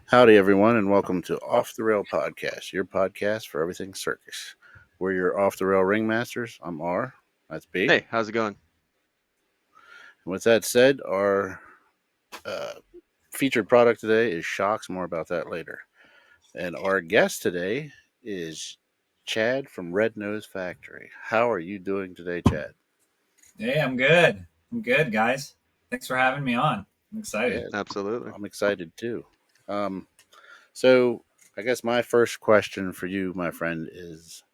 Howdy, everyone, and welcome to Off the Rail Podcast, your podcast for everything circus. We're your off the rail ringmasters. I'm R. That's B. Hey, how's it going? And with that said, our uh, featured product today is shocks. More about that later. And our guest today is Chad from Red Nose Factory. How are you doing today, Chad? Hey, I'm good. I'm good, guys. Thanks for having me on. I'm excited. Yeah, Absolutely. I'm excited too. Um, so, I guess my first question for you, my friend, is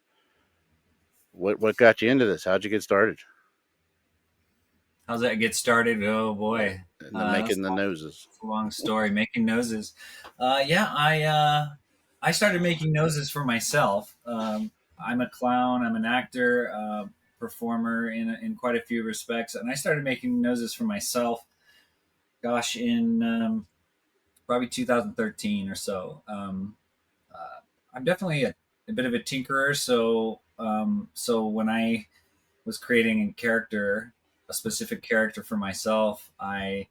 what got you into this? How'd you get started? How's that get started? Oh boy, And the that's making the noses. a long story. Making noses. I started making noses for myself. I'm a clown. I'm an actor, performer in quite a few respects, and I started making noses for myself. Gosh, in probably 2013 or so. I'm definitely a bit of a tinkerer, so when I was creating a character, a specific character for myself, I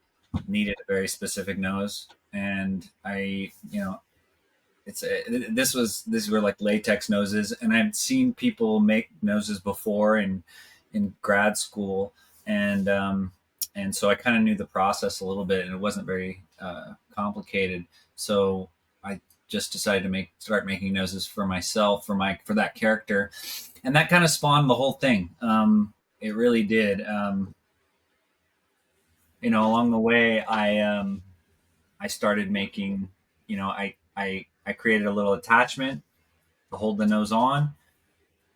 needed a very specific nose, and these were like latex noses, and I'd seen people make noses before in grad school, and and so I kind of knew the process a little bit, and it wasn't very complicated. So I just decided to start making noses for myself for that character, and that kind of spawned the whole thing. It really did. Along the way, I started making. I created a little attachment to hold the nose on,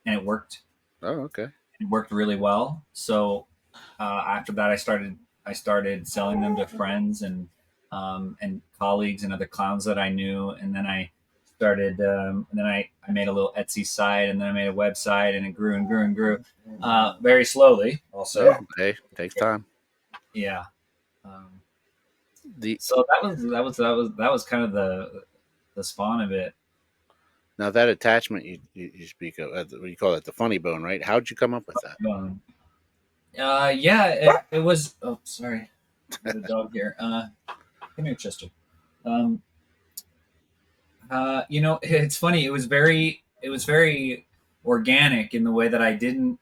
and it worked. Oh, okay. It worked really well. So after that, I started selling them to friends and colleagues and other clowns that I knew, and then I made a little Etsy site, and then I made a website, and it grew and grew and grew, very slowly. Also, Yeah. Hey, takes time. yeah. Um, The so that was kind of the spawn of it. Now that attachment you speak of, what you call it, the funny bone, right? How'd you come up with that? Um, yeah, it was. Oh, sorry, there's a dog here. Come here, Chester. Um, it's funny. It was very organic in the way that I didn't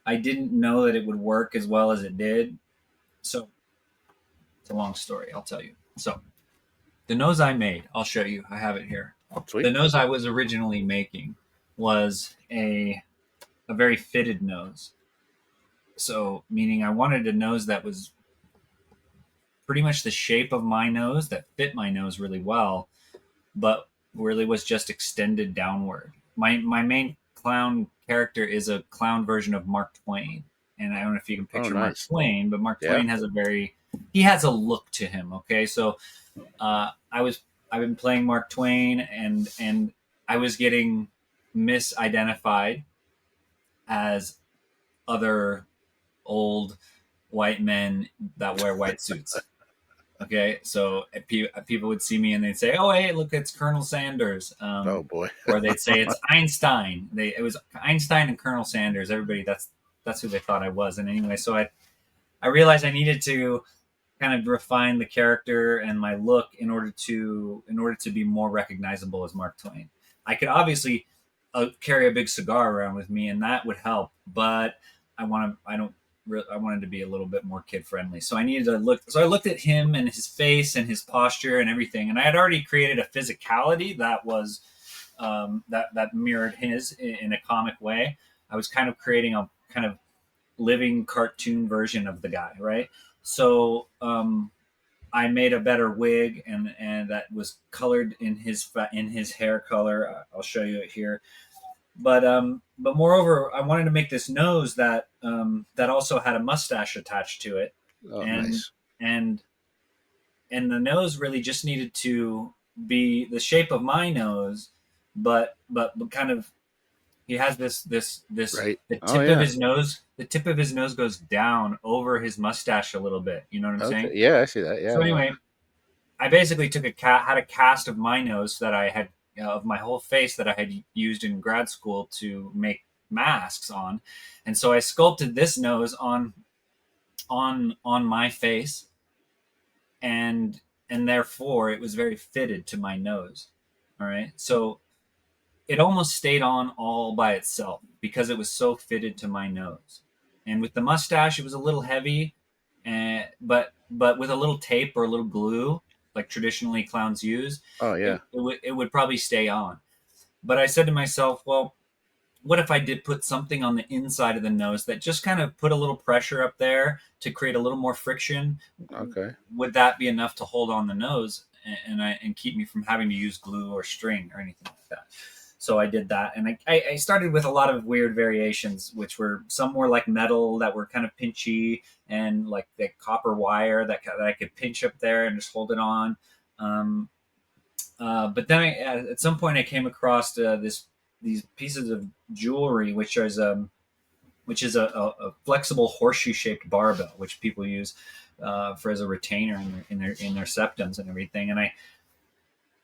know that it would work as well as it did. So it's a long story. I'll tell you. So the nose I made, I'll show you. I have it here. Sweet. The nose I was originally making was a very fitted nose. So meaning I wanted a nose that was pretty much the shape of my nose that fit my nose really well, but really was just extended downward. My main clown character is a clown version of Mark Twain, and I don't know if you can Oh, picture Mark nice. Twain, but Mark Yeah. Twain he has a look to him. Okay, so I've been playing Mark Twain, and I was getting misidentified as other old white men that wear white suits. Okay, so people would see me and they'd say, "Oh, hey, look, it's Colonel Sanders," Oh boy. or they'd say it's Einstein. It was Einstein and Colonel Sanders. Everybody, that's who they thought I was. And anyway, so I realized I needed to kind of refine the character and my look in order to be more recognizable as Mark Twain. I could obviously carry a big cigar around with me, and that would help. But I don't. I wanted to be a little bit more kid friendly, so I needed to look. So I looked at him and his face and his posture and everything, and I had already created a physicality that was that mirrored his in a comic way. I was kind of creating a kind of living cartoon version of the guy, right? So I made a better wig, and that was colored in his hair color. I'll show you it here. But moreover, I wanted to make this nose that also had a mustache attached to it, Oh, and nice. and and the nose really just needed to be the shape of my nose, but kind of he has this Right. the Oh tip of yeah. his nose the tip of his nose goes down over his mustache a little bit. You know what I'm Okay. saying? Yeah, I see that. Yeah, So yeah. anyway, I basically took had a cast of my nose that I had of my whole face that I had used in grad school to make masks on, and so I sculpted this nose on my face, and and therefore it was very fitted to my nose. All right, so it almost stayed on all by itself because it was so fitted to my nose. And with the mustache, it was a little heavy, and but with a little tape or a little glue, like traditionally clowns use, Oh yeah. it would probably stay on. But I said to myself, well, what if I did put something on the inside of the nose that just kind of put a little pressure up there to create a little more friction? Okay. Would that be enough to hold on the nose and keep me from having to use glue or string or anything like that? So I did that, and I started with a lot of weird variations, which were some were like metal that were kind of pinchy, and like the copper wire that I could pinch up there and just hold it on. Um, but then at some point I came across these pieces of jewelry, which is a flexible horseshoe shaped barbell, which people use for as a retainer in their septums and everything. And I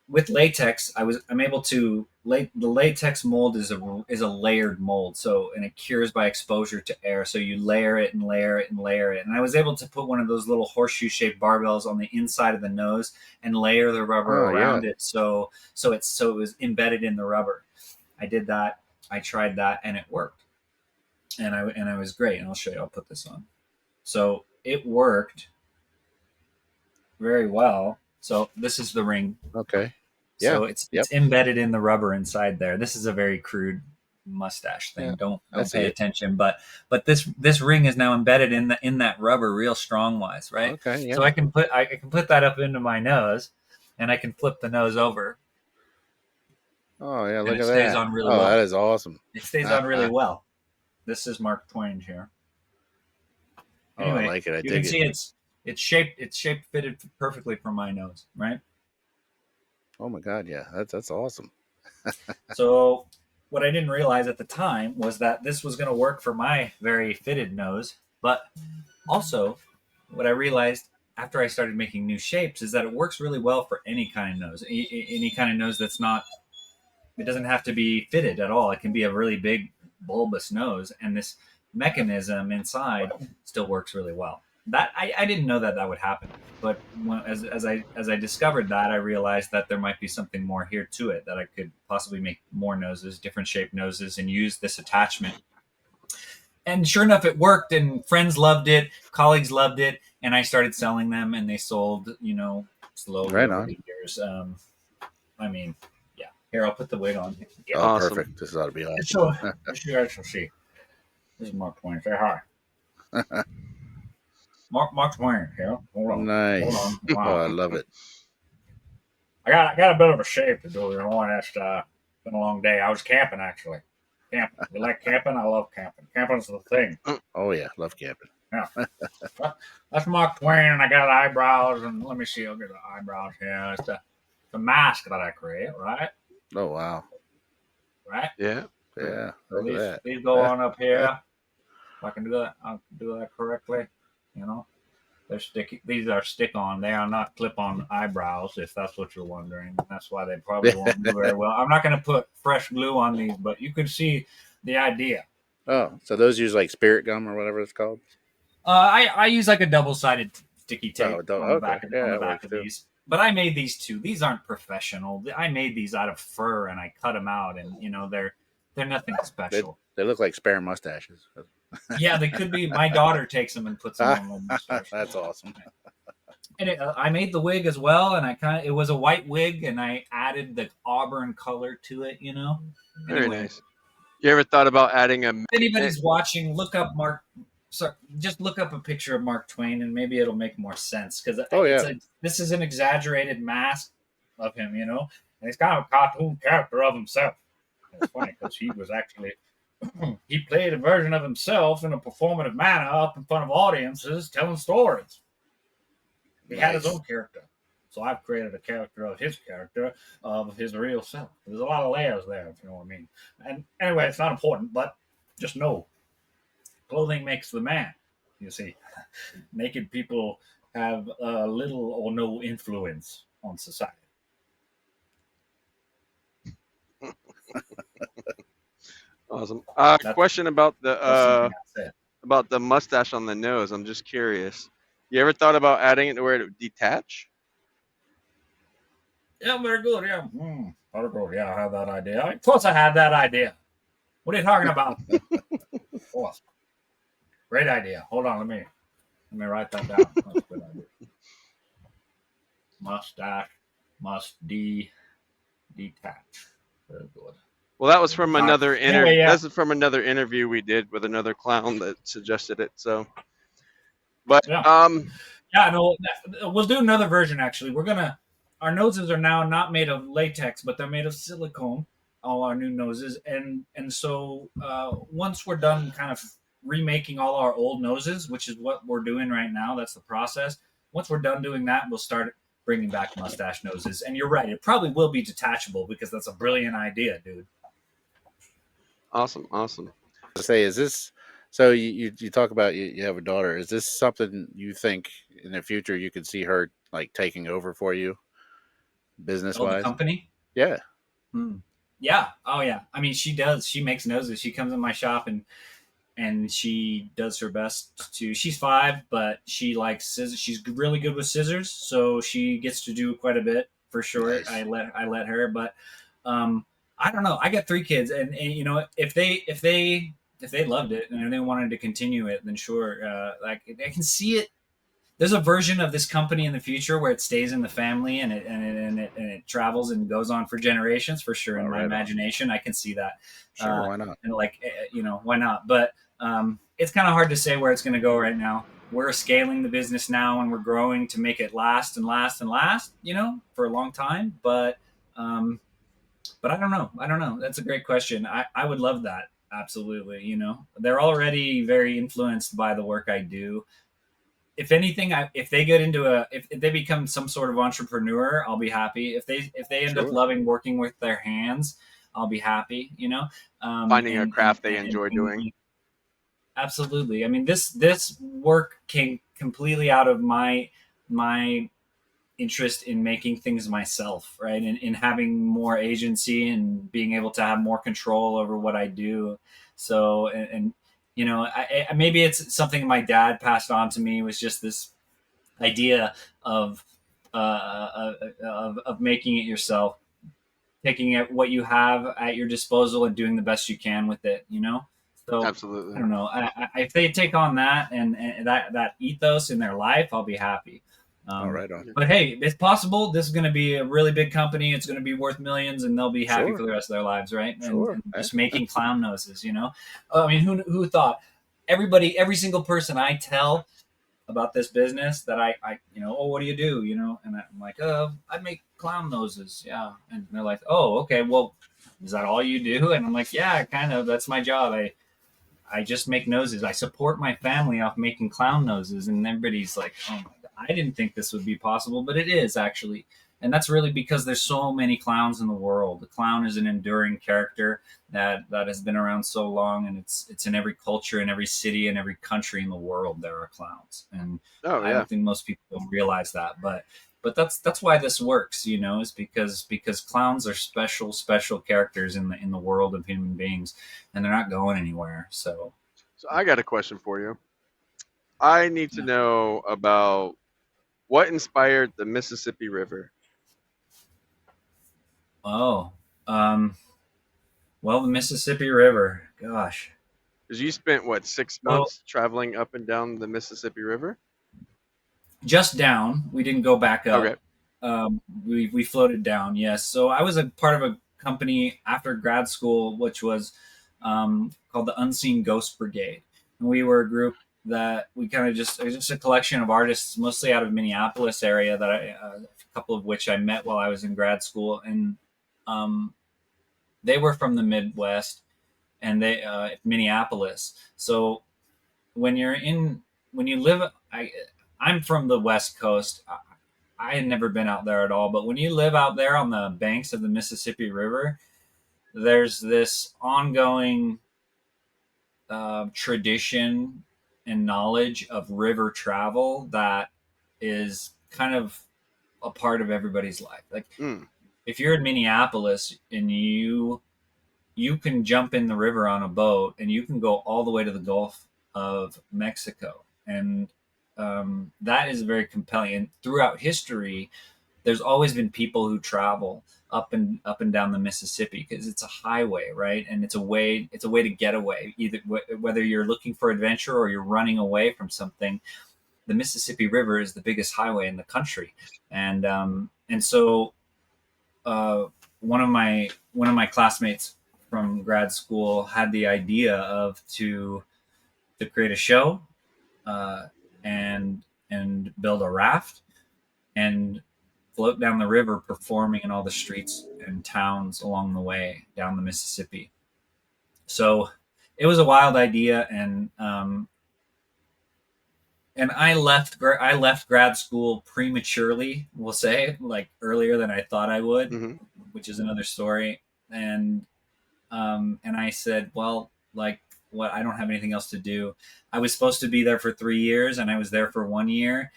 with latex, I'm able to the latex mold is a layered mold, so and it cures by exposure to air. So you layer it and layer it and layer it, and I was able to put one of those little horseshoe shaped barbells on the inside of the nose and layer the rubber Oh yeah. around it, so it was embedded in the rubber. I did that. I tried that, and it worked, and I was great. And I'll show you. I'll put this on. So it worked very well. So this is the ring. Okay. Yeah. So Yep. it's embedded in the rubber inside there. This is a very crude mustache Yeah. thing. I Don't see pay it. attention. But this ring is now embedded in that rubber real strong wise, right? Okay. So Yeah. I can put that up into my nose, and I can flip the nose over, Oh yeah. and Look it at stays that. on really Oh, that well. is awesome. It stays Oh, on really well. This is Mark Twain here. I Anyway, like it. I you can dig it. see it's shaped fitted perfectly for my nose, right? Oh my God. Yeah. That's awesome. So what I didn't realize at the time was that this was going to work for my very fitted nose, but also what I realized after I started making new shapes is that it works really well for any kind of nose, any kind of nose that's not. It doesn't have to be fitted at all. It can be a really big bulbous nose, and this mechanism inside still works really well. That I didn't know that that would happen, but as I discovered that, I realized that there might be something more here to it, that I could possibly make more noses, different shaped noses, and use this attachment. And sure enough, it worked, and friends loved it, colleagues loved it, and I started selling them, and they sold, slowly Right over on. the years. I mean, yeah. Here, I'll put the wig on. Yeah. Oh, Awesome. perfect. This ought to be awesome. So, as you guys can see, this is Mark Twain. Say hi. Mark Twain here. Hold on. Hold Nice. on. Oh, I Wow. love it. I got a bit of a shave to do, and it's been a long day. I was camping, actually. Camping. You like camping? I love camping. Camping's the thing. Oh yeah. Love camping. Yeah. That's Mark Twain, and I got eyebrows, and let me see. I'll get the eyebrows here. It's the mask that I create, right? Oh wow. Right? Yeah. Yeah. Look at that. These go on up here. If I can do that, I'll do that correctly. You know, they're sticky. These are stick-on. They are not clip-on eyebrows, if that's what you're wondering. That's why they probably won't do very well. I'm not going to put fresh glue on these, but you can see the idea. Oh, so those use like spirit gum or whatever it's called. I use like a double-sided sticky tape Oh, on the okay. back Yeah, on the that back works of too. these. But I made these too. These aren't professional. I made these out of fur, and I cut them out, and they're nothing They, special. they look like spare mustaches. Yeah, they could be. My daughter takes them and puts them on little mustaches. That's awesome. And I made the wig as well, and it was a white wig, and I added the auburn color to it. Very Anyway, nice. You ever thought about adding a if anybody's watching, look up Mark. So just look up a picture of Mark Twain, and maybe it'll make more sense, because Oh yeah. this is an exaggerated mask of him, and he's kind of a cartoon character of himself. It's funny because he was actually he played a version of himself in a performative manner up in front of audiences, telling stories. He had his Nice. own character. So I've created a character of his character, of his real self. There's a lot of layers there, if you know what I mean. And anyway, it's not important, but just know clothing makes the man. You see, naked people have little or no influence on society. awesome That's question about something I said. the mustache on the nose? I'm just curious. You ever thought about adding it to where it would detach? Yeah, very good. Yeah, very good. Yeah, I had that idea. Of course, I had that idea. What are you talking about? Of course, great idea. Hold on, let me write that down. That's a good idea. Mustache must detach. Very good. Well, that was from All right. another Anyway, yeah, That's from another interview we did with another clown that suggested it. So, but yeah. Yeah, no, we'll do another version. Actually, our noses are now not made of latex, but they're made of silicone. All our new noses, and so once we're done, kind of remaking all our old noses, which is what we're doing right now. That's the process. Once we're done doing that, we'll start bringing back mustache noses. And you're right; it probably will be detachable because that's a brilliant idea, dude. awesome. To say, is this so? You talk about you have a daughter. Is this something you think in the future you could see her like taking over for you, business Oh, the wise? company. Yeah, Hmm. Yeah. Oh, yeah. I mean, she does. She makes noses. She comes in my shop and she does her best to. She's 5, but she likes scissors. She's really good with scissors, so she gets to do quite a bit for sure. nice. I let her, but um, I don't know. I got 3 kids, and if they loved it and if they wanted to continue it, then sure. Like I can see it. There's a version of this company in the future where it stays in the family and it travels and goes on for generations for sure. All In my right on. imagination, I can see that. Sure, why not? And like why not? But it's kind of hard to say where it's going to go right now. We're scaling the business now and we're growing to make it last and last and last. For a long time. But I don't know. I don't know. That's a great question. I would love that. Absolutely. They're already very influenced by the work I do. If anything, if they get into if they become some sort of entrepreneur, I'll be happy. If they end up Sure. loving working with their hands, I'll be happy. Finding a And craft they enjoy doing. absolutely. I mean, this work came completely out of my interest in making things myself, right? And in having more agency and being able to have more control over what I do. So, and maybe it's something my dad passed on to me, was just this idea of of making it yourself, taking it what you have at your disposal and doing the best you can with it. So I Absolutely. don't know. If they take on that and that ethos in their life, I'll be happy. All Um, right on. but hey, it's possible. This is going to be a really big company. It's going to be worth millions, and they'll be happy for Sure. the rest of their lives, right? And, Sure. and just making clown noses. I mean, who thought? Every single person I tell about this business that oh, what do you do? And I'm like, I make clown noses. Yeah. And they're like, oh, okay. Well, is that all you do? And I'm like, yeah, kind of. That's my job. I just make noses. I support my family off making clown noses. And everybody's like, oh my God, I didn't think this would be possible, but it is actually. And that's really because there's so many clowns in the world. The clown is an enduring character that has been around so long, and it's in every culture, in every city, in every country in the world. There are clowns, and Oh I yeah. don't think most people don't realize that. But that's why this works, is because clowns are special characters in the world of human beings, and they're not going anywhere. So So I got a question for you. I need to yeah. know about what inspired the Mississippi River. Oh, um, well, the Mississippi River. Gosh. Because you spent what, six So months traveling up and down the Mississippi River? just down. We didn't go back Okay. up. We floated down. Yes. So I was a part of a company after grad school, which was called the Unseen Ghost Brigade, and we were a group that we kind of just it was just a collection of artists, mostly out of Minneapolis area, that a couple of which I met while I was in grad school, and um, they were from the Midwest and they Minneapolis. So when you're in when you live, I'm from the West Coast. I had never been out there at all, but when you live out there on the banks of the Mississippi River, there's this ongoing tradition and knowledge of river travel that is kind of a part of everybody's life. Like Mm. if you're in Minneapolis and you can jump in the river on a boat and you can go all the way to the Gulf of Mexico, and that is very compelling. And throughout history, there's always been people who travel up and down the Mississippi because it's a highway, right? And it's a way to get away, either whether you're looking for adventure or you're running away from something. The Mississippi River is the biggest highway in the country, and so one of my classmates from grad school had the idea of to create a show, uh, and build a raft and float down the river, performing in all the streets and towns along the way down the Mississippi. So it was a wild idea, and I left grad school prematurely. We'll say, like, earlier than I thought I would, Hmm. which is another story. And I said, well, like, what? I don't have anything else to do. I was supposed to be there for 3 years, and I was there for 1 year.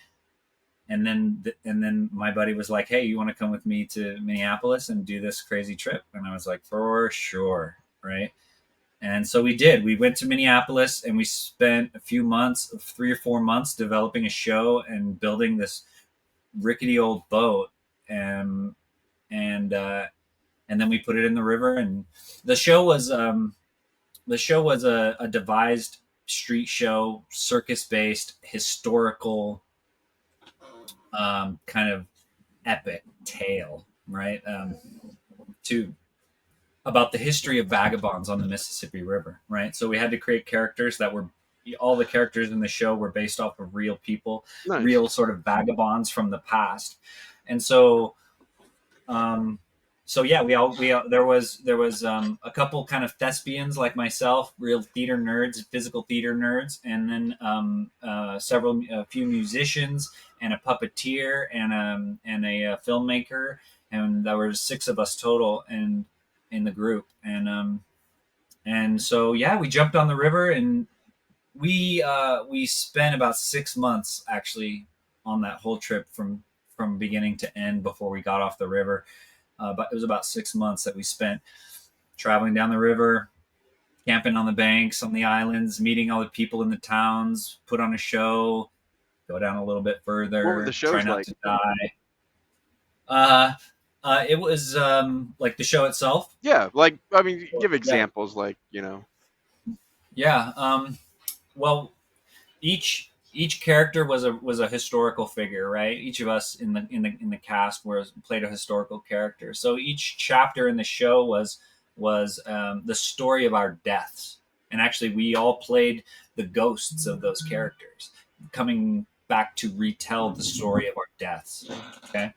And then my buddy was like, "Hey, you want to come with me to Minneapolis and do this crazy trip?" And I was like, "For sure, right?" And so we did. We went to Minneapolis and we spent a few months, 3 or 4 months, developing a show and building this rickety old boat. And and uh, and then we put it in the river. And the show was a devised street show, circus based, historical, kind of epic tale, right? To About the history of vagabonds on the Mississippi River, right? So we had to create characters that were all the characters in the show were based off of real people, Nice. real sort of vagabonds from the past. And so um yeah, there was a couple kind of thespians like myself, real theater nerds, physical theater nerds, and then a few musicians and a puppeteer and a filmmaker, and there were 6 of us total in the group. And so yeah, we jumped on the river, and we spent about 6 months actually on that whole trip from beginning to end before we got off the river. But it was about 6 months that we spent traveling down the river, camping on the banks, on the islands, meeting all the people in the towns, put on a show, go down a little bit What were the further, try shows not like? to die. Uh, it was like the show itself. Yeah, like I mean, give Yeah, examples, like yeah. Well, each character was a historical figure, right? Each of us in the cast was played a historical character. So each chapter in the show was the story of our deaths, and actually we all played the ghosts of those characters, coming back to retell the story of our deaths. Okay,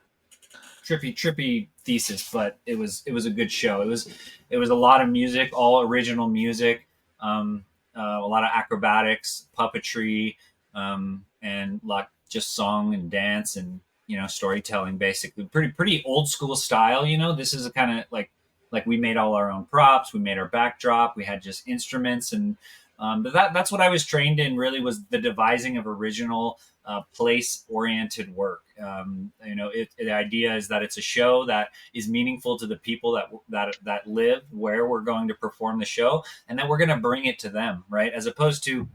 trippy thesis, but it was a good show. It was a lot of music, all original music, a lot of acrobatics, puppetry, and like just song and dance and storytelling, basically pretty old school style. This is a kind of like we made all our own props, we made our backdrop, we had just instruments, and but that's what I was trained in. Really, was the devising of original place oriented work. The idea is that it's a show that is meaningful to the people that live where we're going to perform the show, and that we're going to bring it to them, right? As opposed to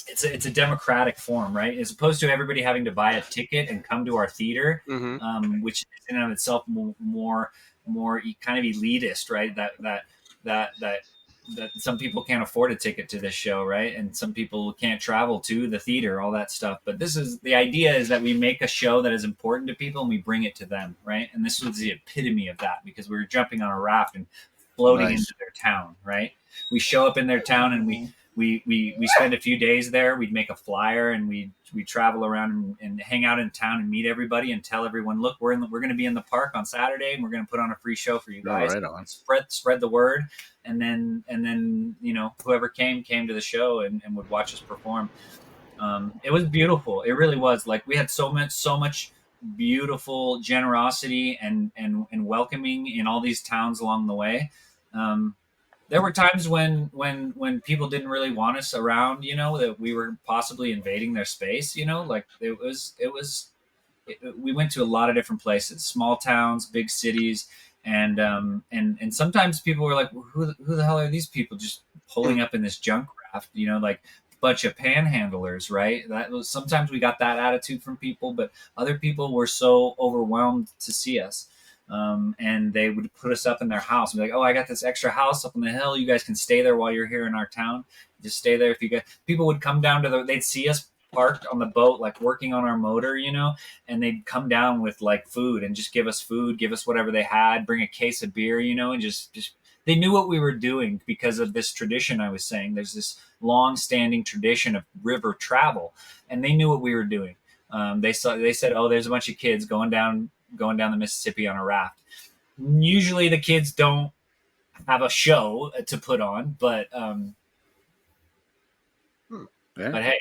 it's a democratic form, right? As opposed to everybody having to buy a ticket and come to our theater, hmm which is in and of itself more kind of elitist, right? That some people can't afford a ticket to this show, right? And some people can't travel to the theater, all that stuff. But this is the idea, is that we make a show that is important to people and we bring it to them, right? And this was the epitome of that, because we were jumping on a raft and floating Nice. into their town, right? We show up in their town and we spend a few days there. We'd make a flyer and we travel around and hang out in town and meet everybody and tell everyone, look, we're going to be in the park on Saturday and we're going to put on a free show for you Oh, guys. right on. Spread the word, and then whoever came to the show and would watch us perform. It was beautiful. It really was. Like, we had so much beautiful generosity and welcoming in all these towns along the way. There were times when people didn't really want us around, that we were possibly invading their space, like we went to a lot of different places, small towns, big cities, and sometimes people were like, who the hell are these people just pulling up in this junk raft, like bunch of panhandlers, right? That was sometimes we got that attitude from people, but other people were so overwhelmed to see us. And they would put us up in their house and be like, "Oh, I got this extra house up on the hill. You guys can stay there while you're here in our town. Just stay there if you get." People would come down they'd see us parked on the boat, like working on our motor, and they'd come down with like food and just give us food, give us whatever they had, bring a case of beer, and just they knew what we were doing because of this tradition I was saying. There's this long-standing tradition of river travel, and they knew what we were doing. They said, "Oh, there's a bunch of kids going down the Mississippi on a raft." Usually, the kids don't have a show to put on, but Yeah. hey,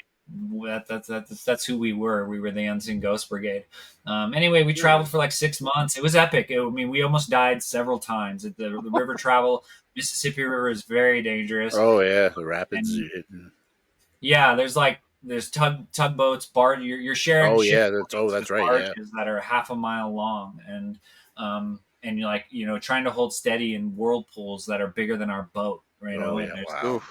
that's who we were. We were the Unseen Ghost Brigade. Anyway, we traveled for like 6 months. It was epic. I mean, we almost died several times. The river travel, Mississippi River is very dangerous. Oh yeah, the rapids. And, yeah, there's tugboats, barge. You're sharing. Oh yeah, ships that's with right. Yeah. barges that are half a mile long, and you're like trying to hold steady in whirlpools that are bigger than our boat. Right? Oh And yeah. there's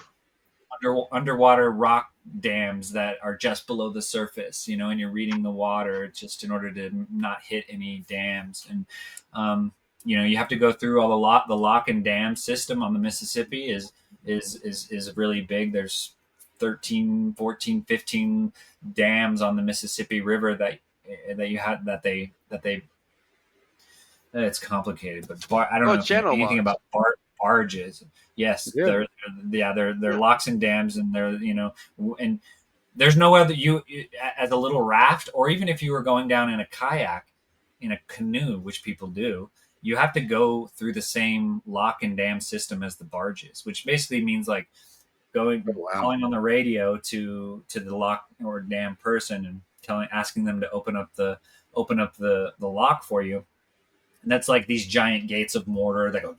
Wow. underwater rock dams that are just below the surface, and you're reading the water just in order to not hit any dams. And you have to go through all the lock and dam system on the Mississippi is really big. There's 13, 14, 15 dams on the Mississippi River that you had that they it's complicated, but I don't know if you know anything about barges. Yes, Yeah. they're locks and dams, and they're and there's no other you as a little raft, or even if you were going down in a kayak, in a canoe, which people do, you have to go through the same lock and dam system as the barges, which basically means like calling on the radio to the lock or dam person and asking them to open up the lock for you. And that's like these giant gates of mortar that go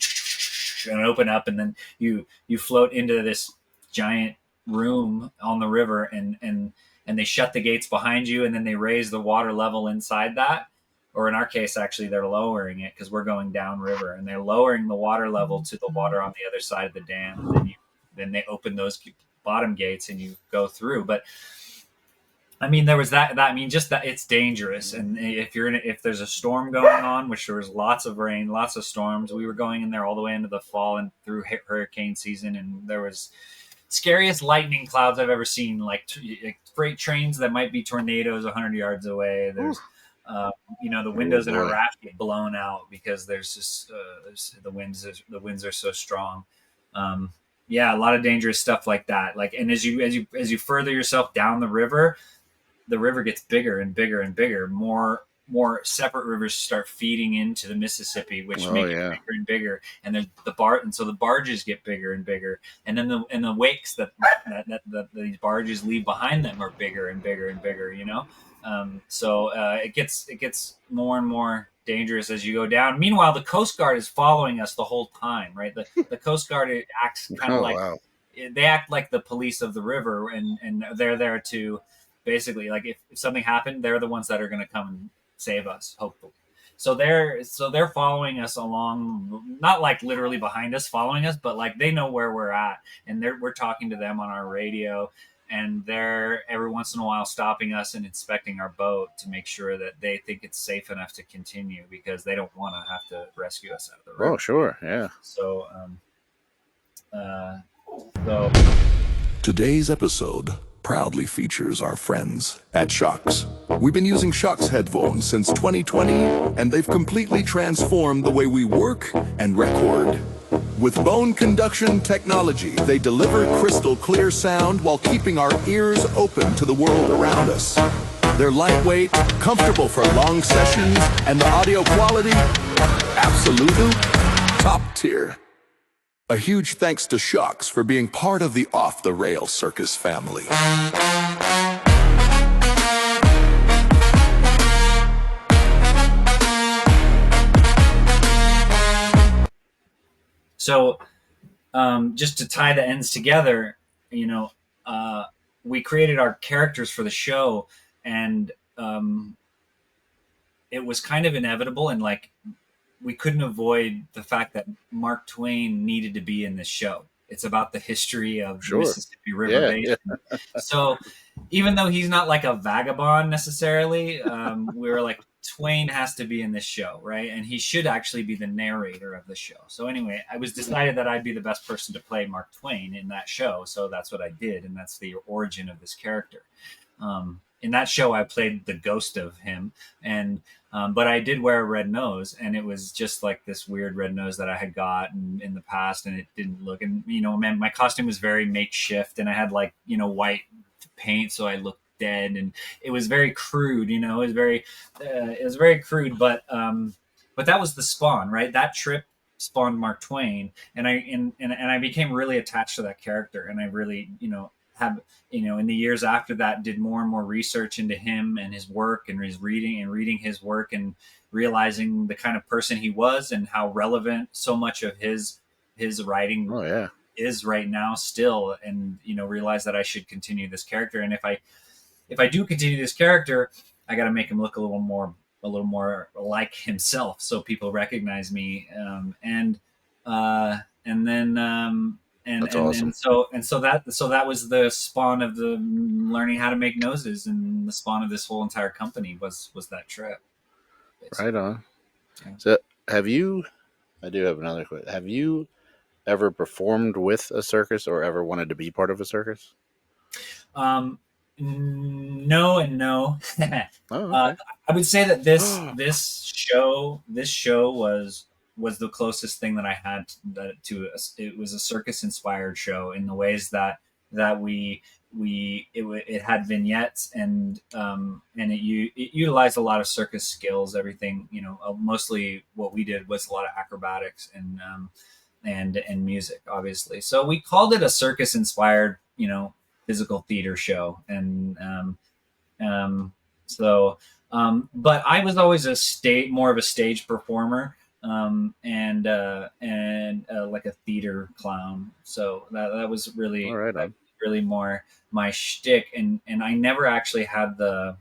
and open up, and then you float into this giant room on the river, and they shut the gates behind you, and then they raise the water level inside that. Or in our case, actually, they're lowering it because we're going downriver, and they're lowering the water level to the water on the other side of the dam. And then they open those bottom gates, and you go through. But I mean, there was that. I mean, just that it's dangerous, and if there's a storm going on, which there was lots of rain, lots of storms. We were going in there all the way into the fall and through hurricane season, and there was scariest lightning clouds I've ever seen, like freight trains that might be tornadoes 100 yards away. There's, the windows in our raft get blown out because there's just the winds are so strong. Yeah, a lot of dangerous stuff like that. Like, and as you further yourself down the river gets bigger and bigger and bigger. More separate rivers start feeding into the Mississippi, which make it bigger and bigger. And so the barges get bigger and bigger. And then the wakes that these barges leave behind them are bigger and bigger and bigger. So it gets more and more dangerous as you go down. Meanwhile, the Coast Guard is following us the whole time, right? The Coast Guard acts kind of they act like the police of the river, and they're there to basically, like, if something happened, they're the ones that are going to come and save us, hopefully. So they're following us along, not like literally behind us following us, but like they know where we're at, and we're talking to them on our radio, and they're every once in a while stopping us and inspecting our boat to make sure that they think it's safe enough to continue, because they don't want to have to rescue us out of the river. Oh, sure, yeah. So, Today's episode proudly features our friends at Shocks. We've been using Shocks headphones since 2020, and they've completely transformed the way we work and record. With bone conduction technology, they deliver crystal clear sound while keeping our ears open to the world around us. They're lightweight, comfortable for long sessions, and the audio quality, absolutely top tier. A huge thanks to Shocks for being part of the Off the Rail Circus family. So, just to tie the ends together, we created our characters for the show, and it was kind of inevitable, and like we couldn't avoid the fact that Mark Twain needed to be in this show. it's about the history of the Sure. Mississippi River Yeah. Basin. So even though he's not like a vagabond necessarily, we were like, Twain has to be in this show, right? And he should actually be the narrator of the show. So anyway, I was decided that I'd be the best person to play Mark Twain in that show. So that's what I did, and that's the origin of this character. In that show, I played the ghost of him, and but I did wear a red nose, and it was just like this weird red nose that I had got in the past, and it didn't look. And man, my costume was very makeshift, and I had like white paint, so I looked dead, and it was very crude. It was very crude, but that was the spawn, right? That trip spawned Mark Twain, and I became really attached to that character, and I really have in the years after that did more and more research into him and his work and his reading his work and realizing the kind of person he was and how relevant so much of his writing Oh yeah. is right now still, and realize that I should continue this character. And if I do continue this character, I got to make him look a little more like himself, so people recognize me. And then That's awesome. so that was the spawn of the learning how to make noses, and the spawn of this whole entire company was that trip. Basically. Right on. Yeah. So I do have another question. Have you ever performed with a circus or ever wanted to be part of a circus? No and no. Oh, okay. I would say that this show was the closest thing that I had to it was a circus inspired show in the ways that it had vignettes, and it utilized a lot of circus skills. Everything, mostly what we did was a lot of acrobatics and music, obviously. So we called it a circus inspired, physical theater show. And but I was always more of a stage performer, and like a theater clown. So that was really All right. really more my shtick, and I never actually had the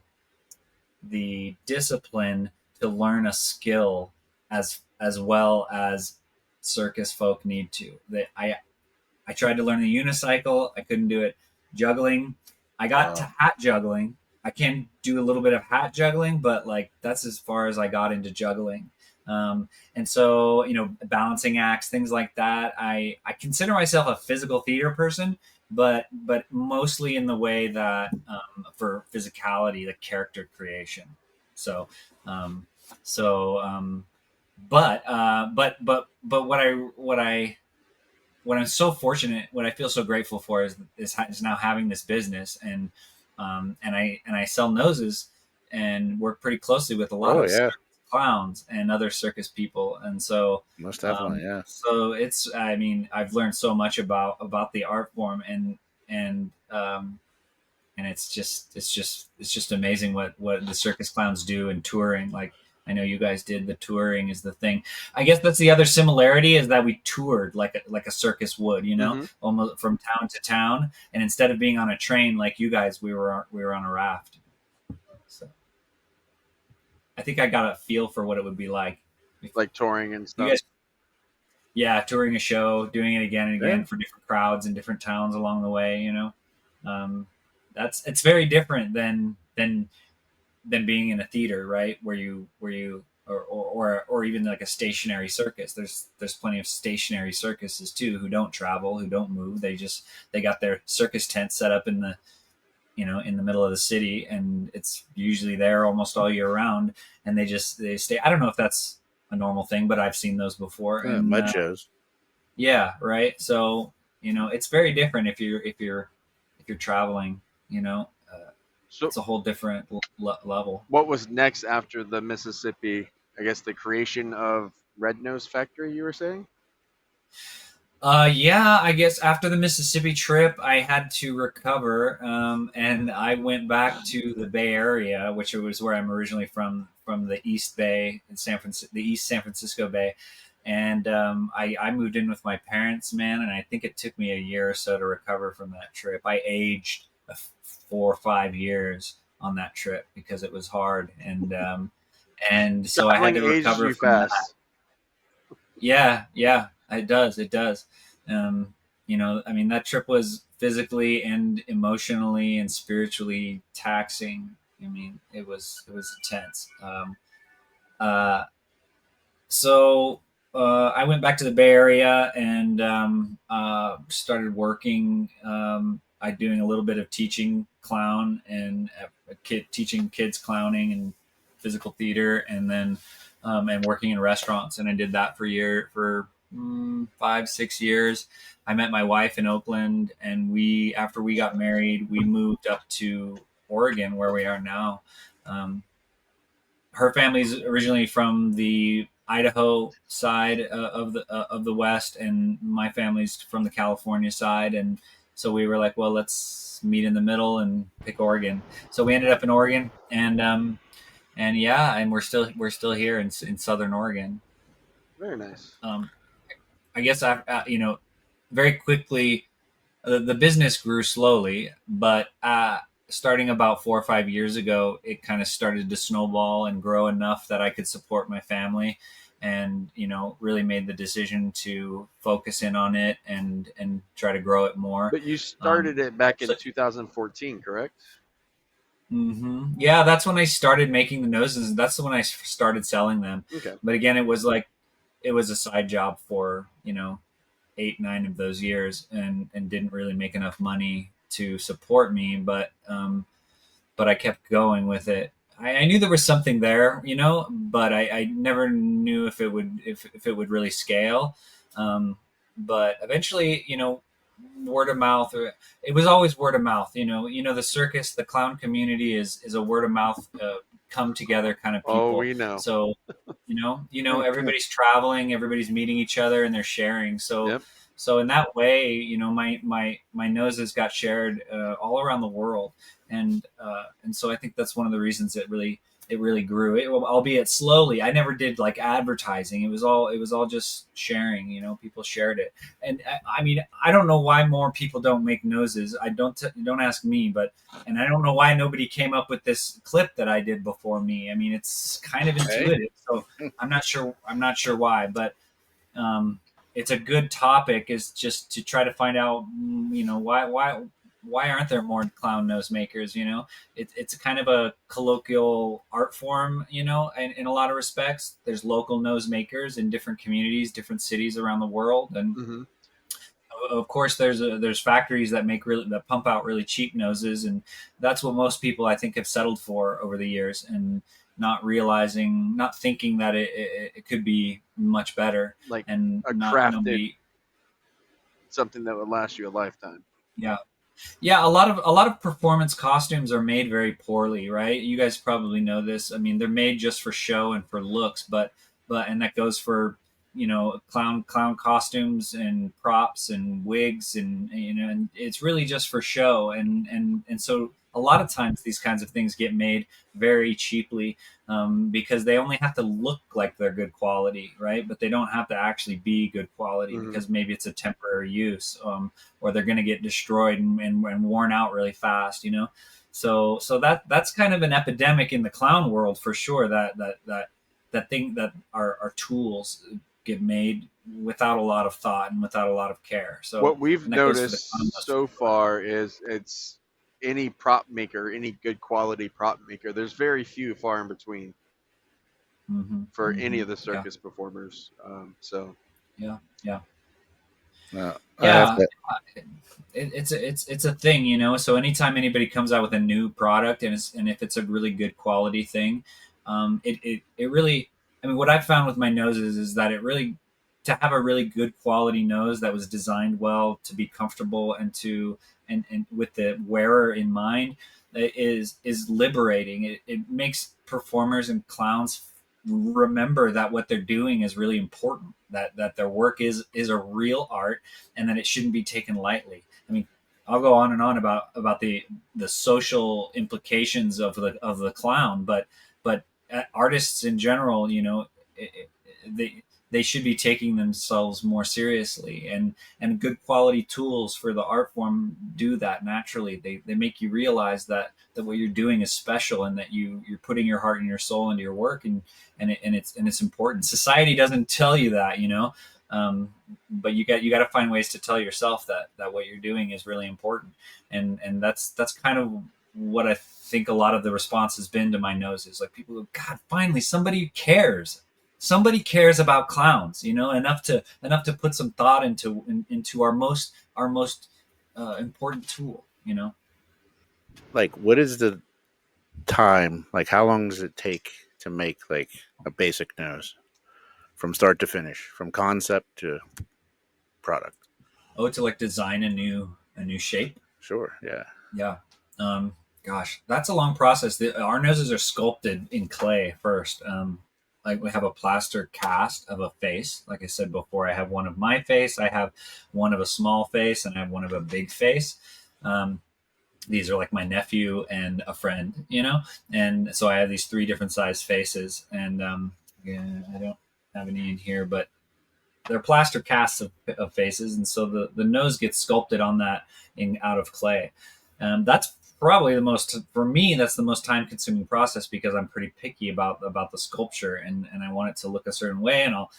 discipline to learn a skill as well as circus folk need to. That I tried to learn the unicycle, I couldn't do it. Juggling, I got to hat juggling. I can do a little bit of hat juggling, but like that's as far as I got into juggling. And so, balancing acts, things like that. I consider myself a physical theater person, but mostly in the way that for physicality, the character creation. So, but what I'm so fortunate, what I feel so grateful for is now having this business, and I sell noses and work pretty closely with a lot of clowns and other circus people, and so most definitely, yeah. So I've learned so much about the art form, and it's just amazing what the circus clowns do in touring. Like, I know you guys did. The touring is the thing. I guess that's the other similarity, is that we toured like a circus would, Mm-hmm. almost from town to town. And instead of being on a train like you guys, we were on a raft. So I think I got a feel for what it would be like touring and stuff. You guys, yeah, touring a show, doing it again and again for different crowds in different towns along the way. It's very different than being in a theater, right? Where you or even like a stationary circus. There's plenty of stationary circuses too, who don't travel, who don't move. They got their circus tent set up in the middle of the city, and it's usually there almost all year round, and they stay. I don't know if that's a normal thing, but I've seen those before. Yeah, and mud shows. Yeah, right. So it's very different if you're traveling. So it's a whole different level. What was next after the Mississippi? I guess the creation of Red Nose Factory, you were saying? Yeah, I guess after the Mississippi trip, I had to recover, and I went back to the Bay Area, which was where I'm originally from the East Bay in the East San Francisco Bay. And I moved in with my parents, man, and I think it took me a year or so to recover from that trip. I aged 4 or 5 years on that trip because it was hard, and so I had to recover from that. Yeah, it does. I mean, that trip was physically and emotionally and spiritually taxing. I mean, it was intense. Uh, so I went back to the Bay Area and started working. I doing a little bit of teaching clown and teaching kids clowning and physical theater, and then and working in restaurants. And I did that for 5-6 years. I met my wife in Oakland, and after we got married, we moved up to Oregon, where we are now. Um, Her family's originally from the Idaho side of the West, and my family's from the California side, and so we were like, well, let's meet in the middle and pick Oregon. So we ended up in Oregon, and yeah, and we're still here in Southern Oregon. Very nice. I guess very quickly the business grew slowly, but starting about 4 or 5 years ago, it kind of started to snowball and grow enough that I could support my family, and really made the decision to focus in on it and try to grow it more. But you started it back in so- 2014, correct? Yeah, that's when I started making the noses. That's when I started selling them. Okay. But again, it was a side job for 8-9 of those years, and didn't really make enough money to support me, but I kept going with it. I knew there was something there, but I never knew if it would really scale. But eventually, word of mouth. It was always word of mouth. The clown community is a word of mouth, come together kind of people. Oh, we know. So, everybody's traveling, everybody's meeting each other, and they're sharing. So, Yep. so in that way, my noses got shared all around the world, and so I think that's one of the reasons it really grew. Albeit slowly. I never did like advertising. It was all just sharing. People shared it, and I mean, I don't know why more people don't make noses. Don't ask me, and I don't know why nobody came up with this clip that I did before me. I mean, it's kind of intuitive, so I'm not sure. I'm not sure why, but it's a good topic. Is just to try to find out, why aren't there more clown nose makers? It's kind of a colloquial art form, in a lot of respects. There's local nose makers in different communities, different cities around the world, and Mm-hmm. of course there's factories that pump out really cheap noses, and that's what most people I think have settled for over the years, and not thinking that it could be much better, Like and a not crafted nobody. something that would last you a lifetime. Yeah. Yeah, a lot of performance costumes are made very poorly, right? You guys probably know this. I mean, they're made just for show and for looks, and that goes for clown costumes and props and wigs, and it's really just for show, and so a lot of times these kinds of things get made very cheaply, because they only have to look like they're good quality, right? But they don't have to actually be good quality, Mhm. because maybe it's a temporary use, or they're going to get destroyed and worn out really fast, So that's kind of an epidemic in the clown world for sure. That thing that our tools get made without a lot of thought and without a lot of care. So What we've and that goes for the clown noticed so far is it's any prop maker, any good quality prop maker. There's very few, far in between, for any of the Yeah, circus performers. So yeah, yeah. I have Yeah, to. it's a thing, So anytime anybody comes out with a new product, and if it's a really good quality thing, it really. I mean, what I've found with my noses is that to have a really good quality nose that was designed well to be comfortable, and with the wearer in mind, is liberating. It makes performers and clowns remember that what they're doing is really important. That their work is a real art, and that it shouldn't be taken lightly. I mean, I'll go on and on about the social implications of the clown, but artists in general, they should be taking themselves more seriously, and good quality tools for the art form do that naturally. They make you realize that what you're doing is special, and that you're putting your heart and your soul into your work, and it's important. Society doesn't tell you that, But you got to find ways to tell yourself that what you're doing is really important, and that's kind of what I think a lot of the response has been to my noses. Like people go, God, finally somebody cares. Somebody cares about clowns, enough to put some thought into our most important tool. Like, what is the time? Like, how long does it take to make like a basic nose from start to finish, from concept to product? Oh, to like design a new shape. Sure. Yeah. Yeah. Um, Gosh, that's a long process. Our noses are sculpted in clay first. Like we have a plaster cast of a face. Like I said before, I have one of my face, I have one of a small face, and I have one of a big face. Um, these are like my nephew and a friend, and so I have these three different size faces. And yeah, I don't have any in here, but they're plaster casts of faces, and so the nose gets sculpted on that out of clay. That's probably the most for me. That's the most time consuming process because I'm pretty picky about the sculpture, and I want it to look a certain way, and I'll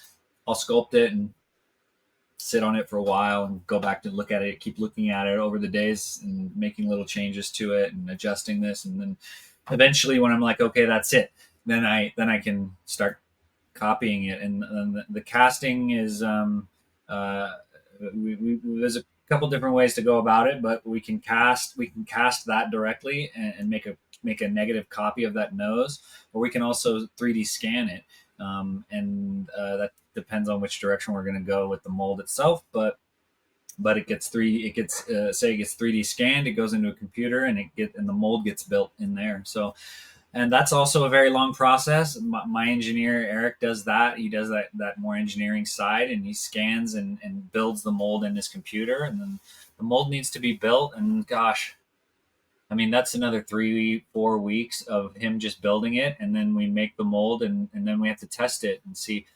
sculpt it and sit on it for a while and go back to look at it, keep looking at it over the days and making little changes to it and adjusting this, and then eventually when I'm like, okay, that's it, then I can start copying it. And the casting is uh, there's a couple different ways to go about it, but we can cast that directly and make a negative copy of that nose, or we can also 3D scan it, and that depends on which direction we're going to go with the mold itself. But say it gets 3D scanned, it goes into a computer, and the mold gets built in there. So, and that's also a very long process. My engineer Eric does that. He does that more engineering side, and he scans and builds the mold in his computer, and then the mold needs to be built. And gosh, I mean that's another 3-4 weeks of him just building it, and then we make the mold, and then we have to test it and see.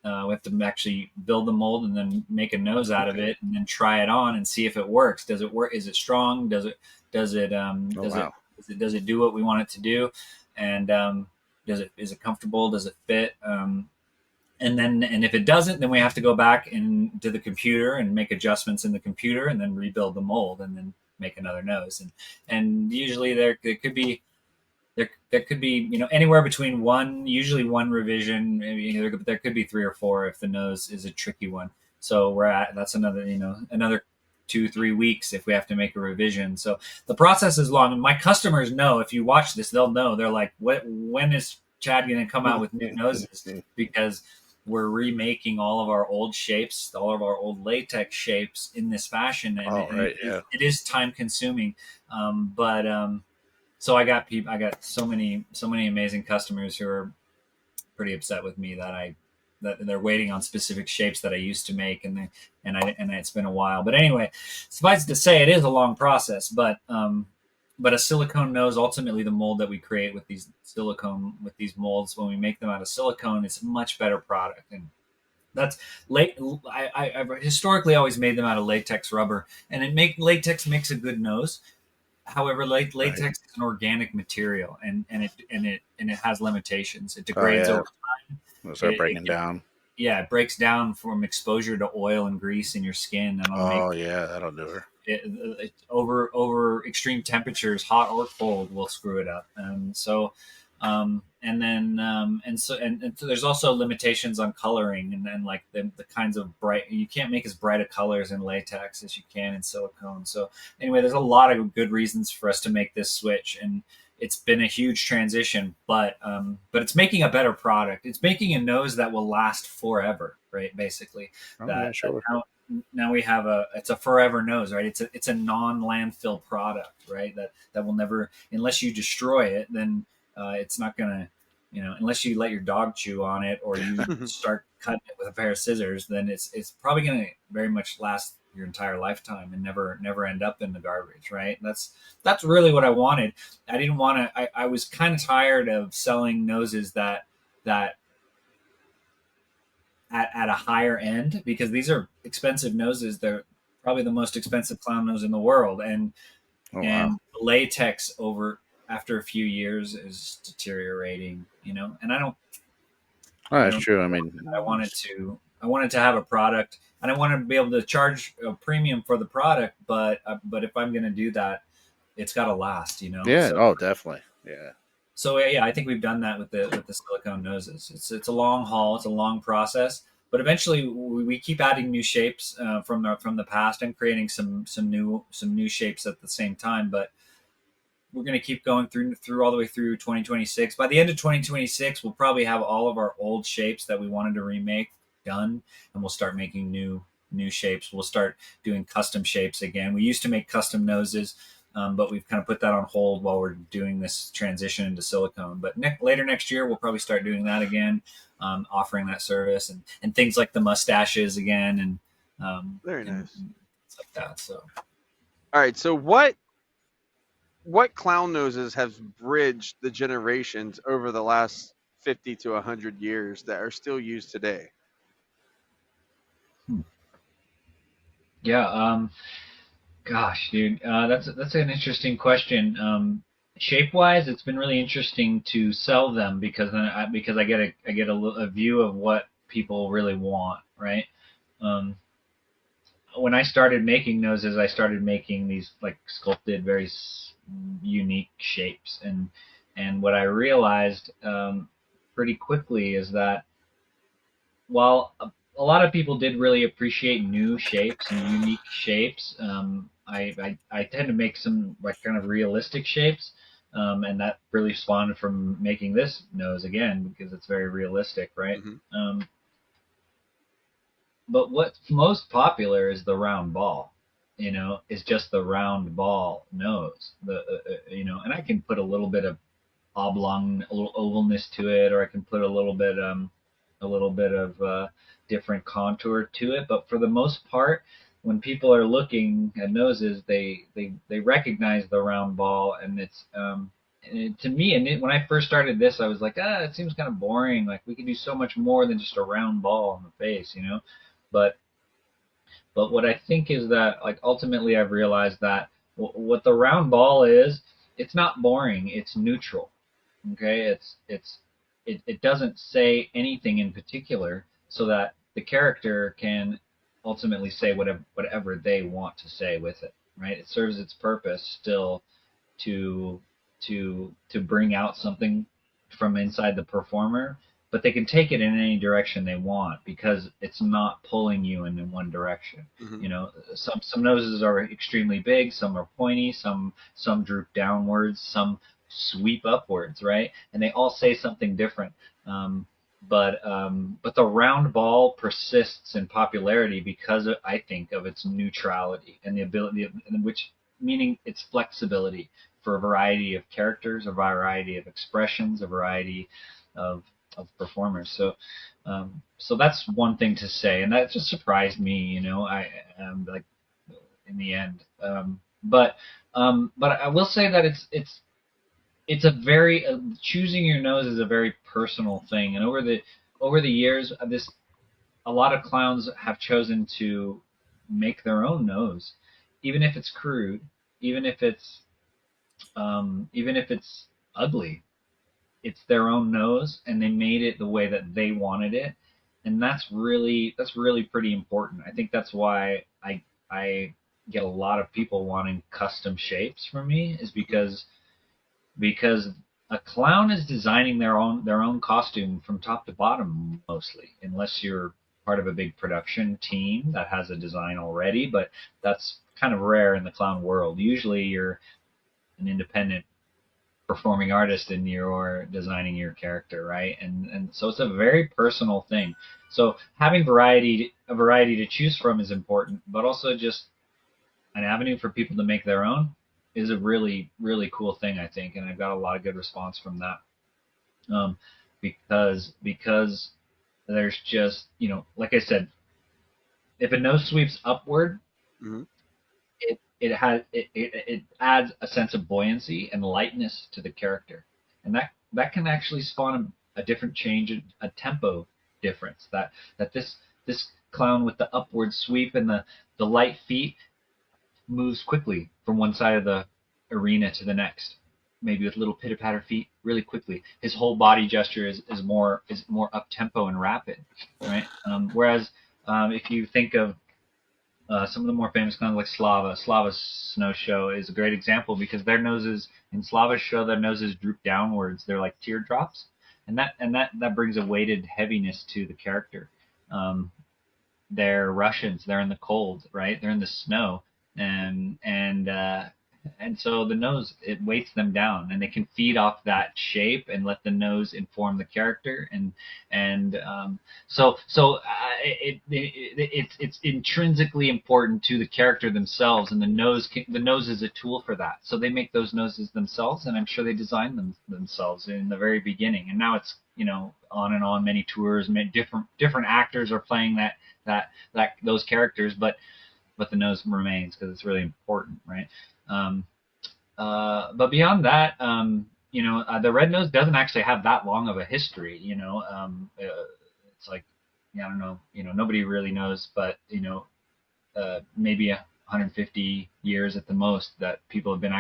We have to actually build the mold and then make a nose out of it, and then try it on and see if it works. Does it work? Is it strong? Does it Oh does it wow. does it do what we want it to do? And is it comfortable? Does it fit? And if it doesn't, then we have to go back into the computer and make adjustments in the computer, and then rebuild the mold, and then make another nose. And usually there could be anywhere between usually one revision. Maybe there could be 3 or 4 if the nose is a tricky one. So that's another 2-3 weeks if we have to make a revision. So the process is long, and my customers know. If you watch this, they'll know. They're like, when is Chad going to come out with new noses? Because we're remaking all of our old shapes, all of our old latex shapes in this fashion, and, Oh right. Yeah. it is time consuming. But so I got so many amazing customers who are pretty upset with me that they're waiting on specific shapes that I used to make, and it's been a while. But anyway, suffice it to say, it is a long process. But a silicone nose, ultimately the mold that we create with these molds, when we make them out of silicone, it's a much better product. And that's late. I've historically always made them out of latex rubber, and latex makes a good nose. However, Right. latex is an organic material, and it has limitations. It Oh degrades yeah. over time. It'll start It breaking down. Yeah, it breaks down from exposure to oil and grease in your skin, and it'll make Oh yeah, that'll do her. over extreme temperatures, hot or cold, will screw it up. And so there's also limitations on coloring, and like the kinds of bright, you can't make as bright of colors in latex as you can in silicone. So anyway, there's a lot of good reasons for us to make this switch, and it's been a huge transition, but it's making a better product. It's making a nose that will last forever, right? Basically, Oh yeah, that sure. now we have it's a forever nose, right? It's a non landfill product, right? That will never, unless you destroy it, then it's not gonna, unless you let your dog chew on it or you start cutting it with a pair of scissors, then it's probably gonna very much last your entire lifetime and never end up in the garbage, right? That's really what I wanted. I didn't want to. I was kind of tired of selling noses that at a higher end, because these are expensive noses. They're probably the most expensive clown nose in the world, and Oh wow. and latex over after a few years is deteriorating. And Oh, I that's don't true. I I mean, wanted to wanted to have a product, and I wanted to be able to charge a premium for the product. But if I'm going to do that, it's got to last, you know. Yeah. So Oh, definitely. Yeah. so yeah, I think we've done that with the silicone noses. It's a long haul. It's a long process, but eventually we keep adding new shapes from the past and creating some new shapes at the same time. But we're going to keep going through all the way through 2026. By the end of 2026, we'll probably have all of our old shapes that we wanted to remake done, and we'll start making new shapes. We'll start doing custom shapes again. We used to make custom noses, but we've kind of put that on hold while we're doing this transition into silicone. But later next year, we'll probably start doing that again, offering that service and things like the mustaches again Very and nice. stuff like that. So All right. So what clown noses have bridged the generations over the last 50 to 100 years that are still used today? yeah, gosh, dude, that's an interesting question. Shape wise, it's been really interesting to sell them because I get a view of what people really want, right? Um, when I started making noses, I started making these like sculpted, very unique shapes, and what I realized pretty quickly is that while a lot of people did really appreciate new shapes and unique shapes, I tend to make some like kind of realistic shapes, and that really spawned from making this nose again because it's very realistic, right? Mm-hmm. But what's most popular is the round ball. You know, is just the round ball nose. And I can put a little bit of oblong, a little ovalness to it, or I can put a little bit of different contour to it. But for the most part, when people are looking at noses, they recognize the round ball, and to me, when I first started this, I was like, it seems kind of boring. Like we could do so much more than just a round ball on the face, you know. But but what I think is that like ultimately I've realized that what the round ball is, it's not boring. It's neutral. Okay, it doesn't say anything in particular, so that the character can ultimately say whatever they want to say with it. Right? It serves its purpose still to to bring out something from inside the performer, but they can take it in any direction they want because it's not pulling you in one direction. Mm-hmm. You know, some noses are extremely big, some are pointy, some droop downwards, some sweep upwards, right? And they all say something different. But the round ball persists in popularity because I think of its neutrality and the ability of, which meaning its flexibility for a variety of characters, a variety of expressions, a variety of performers. So that's one thing to say, and that just surprised me. You know, I like in the end. But I will say that it's a very choosing your nose is a very personal thing, and over the years, a lot of clowns have chosen to make their own nose, even if it's crude, even if it's even if it's ugly. It's their own nose, and they made it the way that they wanted it, and that's really pretty important. I think that's why I get a lot of people wanting custom shapes from me, is because a clown is designing their own costume from top to bottom mostly, unless you're part of a big production team that has a design already, but that's kind of rare in the clown world. Usually you're an independent performing artist and you're designing your character, right? And so it's a very personal thing. So having a variety to choose from is important, but also just an avenue for people to make their own is a really really cool thing, I think, and I've got a lot of good response from that. Because there's just, you know, like I said, if a nose sweeps upward, Mm-hmm. it adds a sense of buoyancy and lightness to the character, and that can actually spawn a different change, a tempo difference. That this clown with the upward sweep and the light feet moves quickly from one side of the arena to the next, maybe with little pitter patter feet really quickly. His whole body gesture is more up tempo and rapid, right? Whereas if you think of some of the more famous clowns like Slava's Snow Show is a great example because their noses in Slava's show their noses droop downwards. They're like teardrops, and that brings a weighted heaviness to the character. Um, they're Russians. They're in the cold, right? They're in the snow, and so the nose it weights them down, and they can feed off that shape and let the nose inform the character, and it's intrinsically important to the character themselves, and the nose is a tool for that. So they make those noses themselves, and I'm sure they designed them themselves in the very beginning, and now it's on and on many tours, many different actors are playing those characters, but the nose remains because it's really important, right? Um, but beyond that, the red nose doesn't actually have that long of a history. It's like, yeah, I don't know, nobody really knows, but maybe 150 years at the most that people have been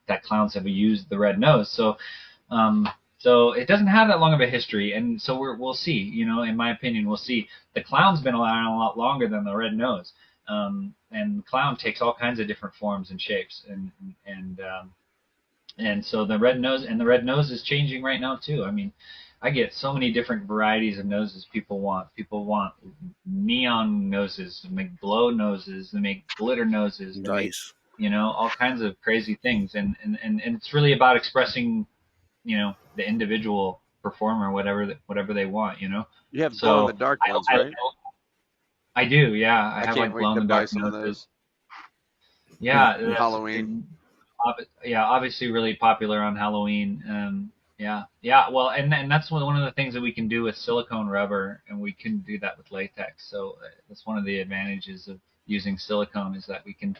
that clowns have used the red nose. So it doesn't have that long of a history, and so we'll see. In my opinion, we'll see. The clown's been around a lot longer than the red nose, and the clown takes all kinds of different forms and shapes, and so the red nose is changing right now too. I mean, I get so many different varieties of noses people want. People want neon noses, they make glow noses, they make glitter noses, they make Nice. all kinds of crazy things, and it's really about expressing the individual performer whatever they want. You have glow in So the dark I, ones, I right? I do, yeah. I I have can't like wait glow in to the buy dark some of noses. those Yeah, for that's Halloween. yeah, obviously really popular on Halloween. Yeah, yeah. Well, and that's one of the things that we can do with silicone rubber, and we can do that with latex. So that's one of the advantages of using silicone is that we can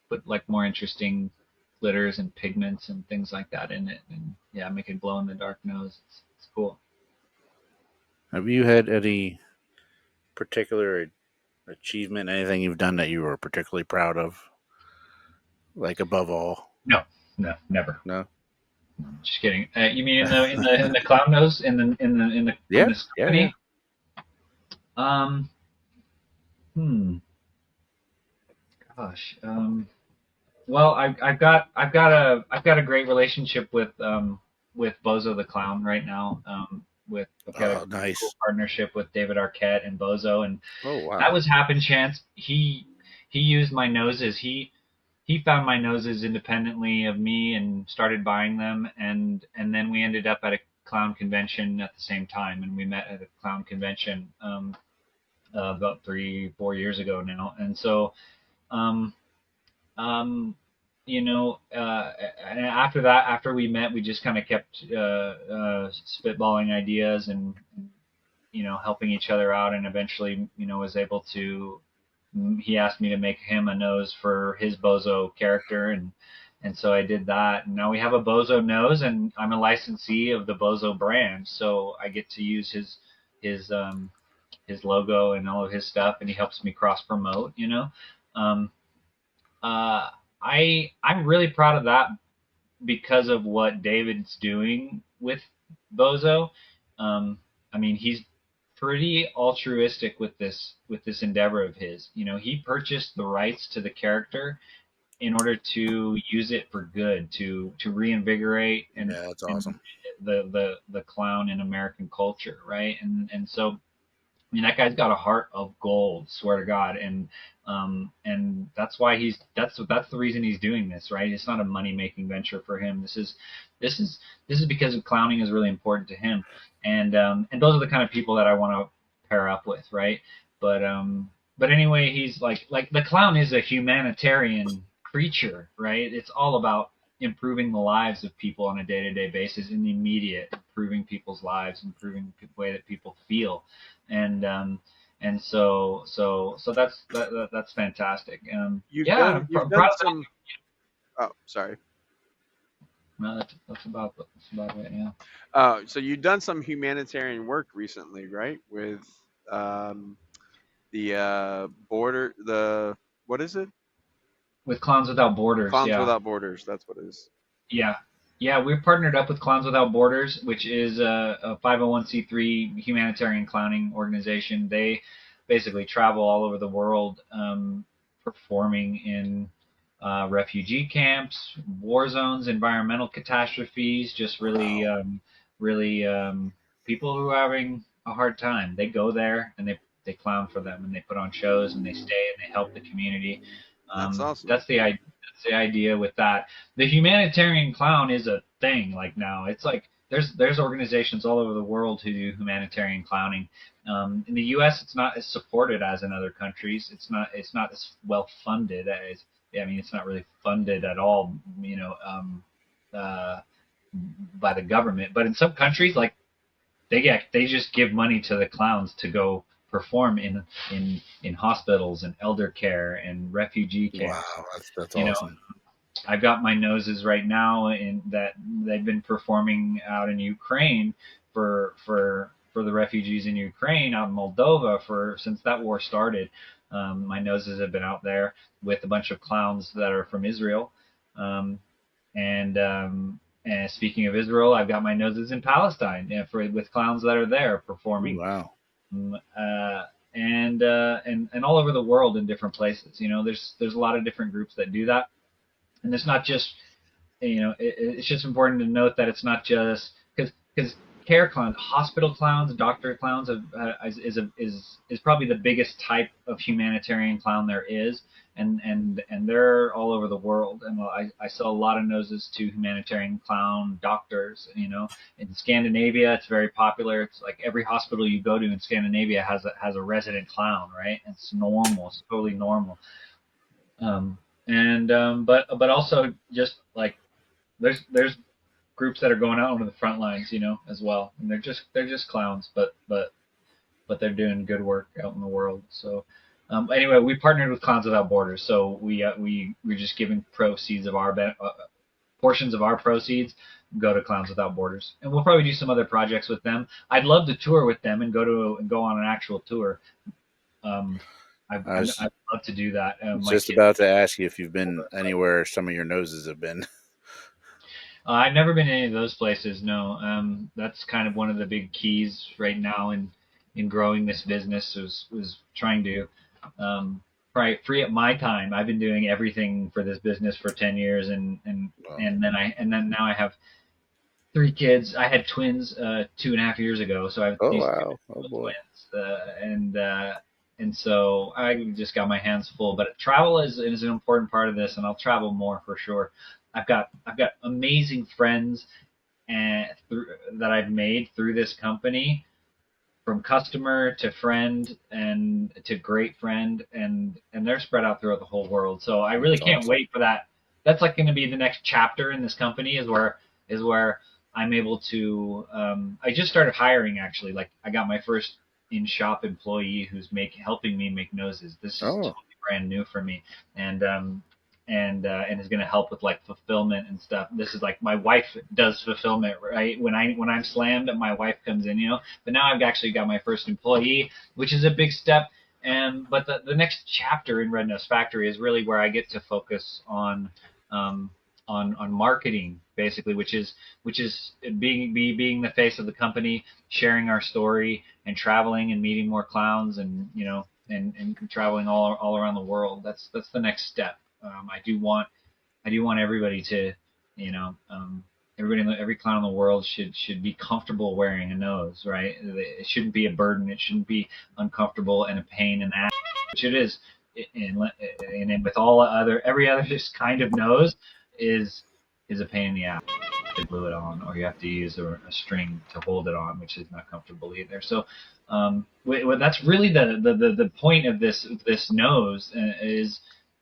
put like more interesting glitters and pigments and things like that in it, and yeah, make it glow in the dark nose. It's cool. Have you had any particular achievement, anything you've done that you were particularly proud of, like above all? No, no, never. No. Just kidding. You mean in the clown nose in Yeah, this yeah, yeah. company? Um, hmm. Gosh. Well, I've got a great relationship with Bozo the Clown right now. With I've got a Oh, cool nice. partnership with David Arquette and Bozo, and Oh, that wow. was happen chance. He used my noses. He found my noses independently of me and started buying them, and then we ended up at a clown convention at the same time, and we met at a clown convention about 3-4 years ago now, and so. Um, um, and after that, after we met, we just kind of kept spitballing ideas and helping each other out, and eventually was able to. He asked me to make him a nose for his Bozo character, and so I did that. And now we have a Bozo nose, and I'm a licensee of the Bozo brand, so I get to use his his logo and all of his stuff, and he helps me cross promote. Um, uh, I'm really proud of that because of what David's doing with Bozo. I mean, he's pretty altruistic with this endeavor of his. He purchased the rights to the character in order to use it for good, to reinvigorate and Yeah, that's and awesome. the clown in American culture, right? And so I mean, that guy's got a heart of gold, swear to God, and that's why that's the reason he's doing this, right? It's not a money making venture for him. This is because clowning is really important to him, and those are the kind of people that I want to pair up with, right? But anyway, he's like the clown is a humanitarian creature, right? It's all about improving the lives of people on a day-to-day basis in the immediate, improving people's lives, improving the way that people feel, and so that's fantastic. You've Yeah, done I'm you've done proud of that. some. Oh, sorry. No, that's about it. Yeah. So you've done some humanitarian work recently, right? With um, the border, the what is it? With Clowns Without Borders, Clowns yeah, Without Borders. That's what it is. yeah, Yeah, we're partnered up with Clowns Without Borders, which is a 501c3 humanitarian clowning organization. They basically travel all over the world, performing in refugee camps, war zones, environmental catastrophes, just really, Wow. really people who are having a hard time. They go there and they clown for them, and they put on shows, and they stay and they help the community. That's awesome. That's the idea. That's the idea with that. The humanitarian clown is a thing. Like now, it's like there's organizations all over the world who do humanitarian clowning. In the U.S., it's not as supported as in other countries. It's not as well funded as, I mean, it's not really funded at all, uh, by the government. But in some countries, like they just give money to the clowns to go perform in hospitals and elder care and refugee camps. Wow, that's You know, awesome. I've got my noses right now in that they've been performing out in Ukraine for the refugees in Ukraine, out in Moldova, for since that war started. My noses have been out there with a bunch of clowns that are from Israel. Um, and speaking of Israel, I've got my noses in Palestine, with clowns that are there Ooh, performing, wow. um, uh, and all over the world in different places. There's a lot of different groups that do that, and it's not just, it's just important to note that it's not just because care clowns, hospital clowns, doctor clowns is probably the biggest type of humanitarian clown there is, and they're all over the world. And I sell a lot of noses to humanitarian clown doctors. In Scandinavia, it's very popular. It's like every hospital you go to in Scandinavia has a resident clown, right? It's normal. It's totally normal. Um, and but also just like there's groups that are going out onto the front lines, as well, and they're just clowns, but they're doing good work out in the world. So anyway, we partnered with Clowns Without Borders, so we're just giving proceeds of portions of our proceeds go to Clowns Without Borders, and we'll probably do some other projects with them. I'd love to tour with them and go on an actual tour. Um, I was I'd love to do that. My just kids. about to ask you if you've been anywhere some of your noses have been. I've never been to any of those places. No, that's kind of one of the big keys right now in growing this business was trying to probably free up my time. I've been doing everything for this business for 10 years, Wow. and then now I have three kids. I had twins 2.5 years ago, so I have Oh these wow. Oh beautiful boy. twins, and so I just got my hands full. But travel is an important part of this, and I'll travel more for sure. I've got amazing friends that I've made through this company, from customer to friend and to great friend, and they're spread out throughout the whole world. So I really That's can't awesome. wait for that. That's like going to be the next chapter in this company, is where I'm able to. I just started hiring, actually. Like I got my first in shop employee who's helping me make noses. This is Oh, totally brand new for me, and and is going to help with like fulfillment and stuff. This is like my wife does fulfillment, right? When I'm slammed, my wife comes in, But now I've actually got my first employee, which is a big step. And but the next chapter in Red Nose Factory is really where I get to focus um, on marketing, basically, which is being the face of the company, sharing our story, and traveling and meeting more clowns, and and traveling all around the world. That's the next step. I do want everybody to, you know, every clown in the world should be comfortable wearing a nose, right? It shouldn't be a burden. It shouldn't be uncomfortable and a pain in the ass, which it is. And with every other just kind of nose is a pain in the ass to glue it on, or you have to use a string to hold it on, which is not comfortable either. So that's really the point of this nose,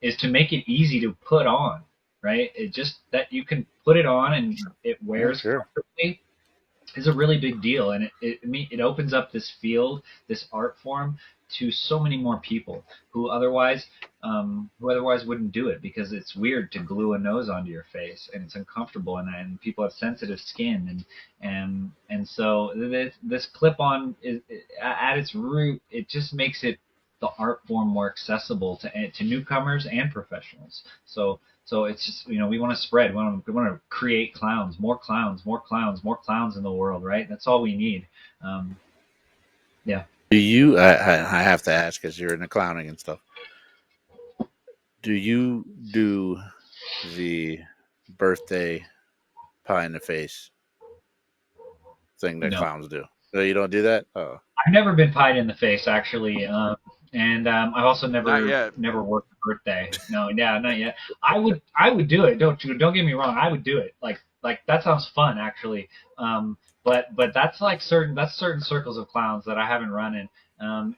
is to make it easy to put on, right? It just that you can put it on and it yeah, wears sure. comfortably is a really big deal, and it opens up this field, this art form, to so many more people who otherwise wouldn't do it, because it's weird to glue a nose onto your face, and it's uncomfortable, and people have sensitive skin, and so this clip on is, at its root, it just makes it the art form more accessible to newcomers and professionals. So it's just, we want to spread. We want to create clowns, more clowns, more clowns, more clowns in the world, right? That's all we need. Um, yeah. Do you? I have to ask because you're into clowning and stuff. Do you do the birthday pie in the face thing that No. clowns do? No, you don't do that. Oh, I've never been pied in the face actually, and I've also Not never yet. never worked a birthday. No, yeah, not yet. I would do it. Don't get me wrong. I would do it. Like that sounds fun actually. But that's certain circles of clowns that I haven't run in. And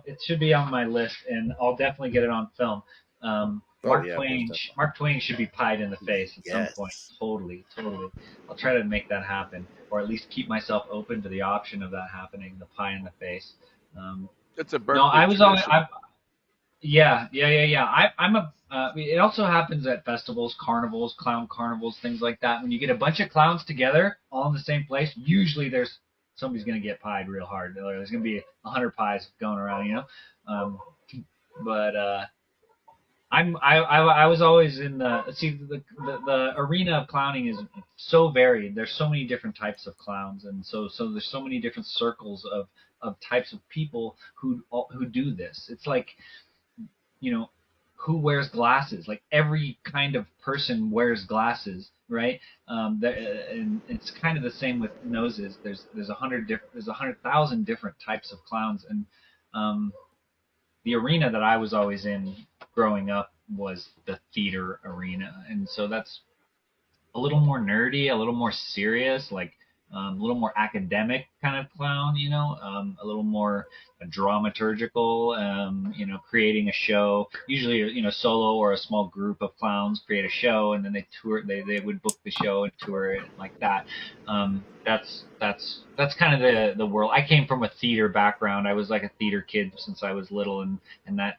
it should be on my list, and I'll definitely get it on film. oh yeah, most definitely. Mark Twain should be pied in the face at some point. Yes. Totally, totally. I'll try to make that happen, or at least keep myself open to the option of that happening. The pie in the face. Um, It's a no, birthday I was always. tradition. Yeah. I'm a. It also happens at festivals, carnivals, clown carnivals, things like that. When you get a bunch of clowns together, all in the same place, usually there's somebody's gonna get pied real hard. There's gonna be 100 pies going around. But I was always in the arena of clowning is so varied. There's so many different types of clowns, and so there's so many different circles of types of people who do this. It's like, who wears glasses? Like every kind of person wears glasses, right? And it's kind of the same with noses. There's 100,000 different types of clowns, and the arena that I was always in growing up was the theater arena, and so that's a little more nerdy, a little more serious, like a little more academic kind of clown, a little more dramaturgical, creating a show, usually, solo or a small group of clowns create a show, and then they tour, they would book the show and tour it like that. That's kind of the world. I came from a theater background. I was like a theater kid since I was little, and that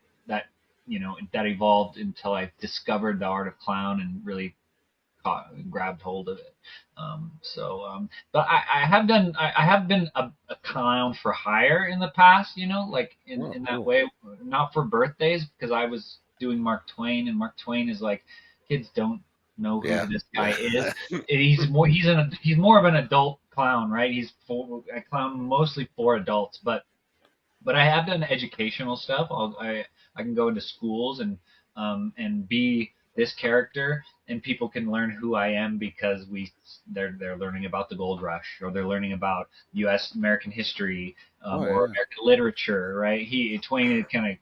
evolved until I discovered the art of clown and really grabbed hold of it. But I have been a clown for hire in the past, like in that Cool. way, not for birthdays, because I was doing Mark Twain, and Mark Twain is like, kids don't know who Yeah. this guy Yeah. is. He's more of an adult clown, right? I clown mostly for adults, but I have done educational stuff. I can go into schools and be this character, and people can learn who I am because they're learning about the gold rush, or they're learning about U.S. American history, Oh or yeah. American literature, right? Twain kind of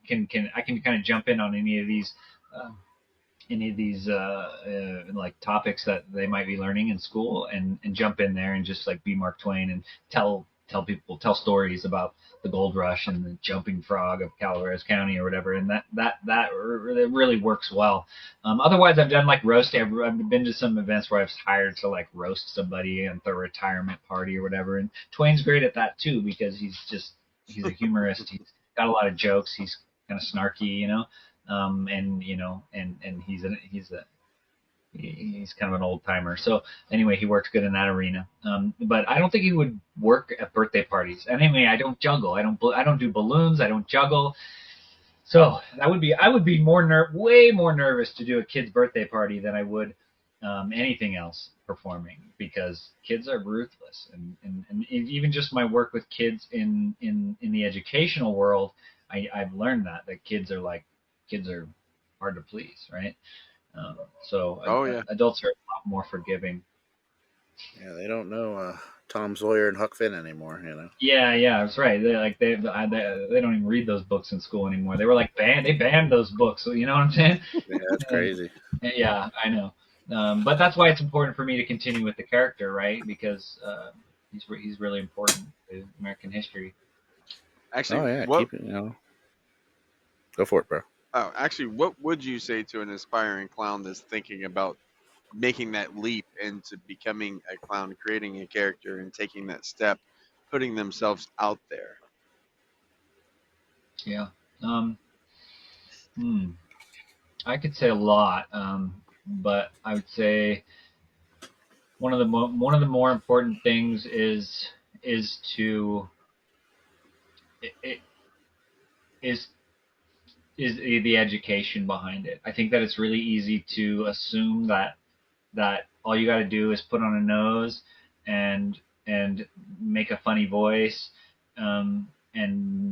I can kind of jump in on uh, any of these like topics that they might be learning in school, and jump in there and just like be Mark Twain and tell stories about the gold rush and the jumping frog of Calaveras County or whatever, and that really works well. Otherwise, I've done like roasting. I've been to some events where I was hired to like roast somebody at their retirement party or whatever, and Twain's great at that too because he's a humorist. He's got a lot of jokes. He's kind of snarky. And he's kind of an old timer. So anyway, he works good in that arena. But I don't think he would work at birthday parties. Anyway, I don't juggle. I don't do balloons. I don't juggle. So I would be way more nervous to do a kid's birthday party than I would anything else performing, because kids are ruthless, and even just my work with kids in the educational world, I've learned that kids are hard to please, right? So Oh yeah. adults are a lot more forgiving. Yeah. They don't know Tom Sawyer and Huck Finn anymore. Yeah, that's right. They don't even read those books in school anymore. They were like they banned those books. So you know what I'm saying? Yeah, that's And, crazy. yeah, I know. But that's why it's important for me to continue with the character, right? Because he's really important to American history. Actually, Oh yeah. what Keep it. Go for it, bro. what would you say to an aspiring clown that's thinking about making that leap into becoming a clown, creating a character, and taking that step, putting themselves out there? Yeah. Um, hmm. I could say a lot, but I would say one of the more important things is to it, is the education behind it. I think that it's really easy to assume that all you got to do is put on a nose and make a funny voice, and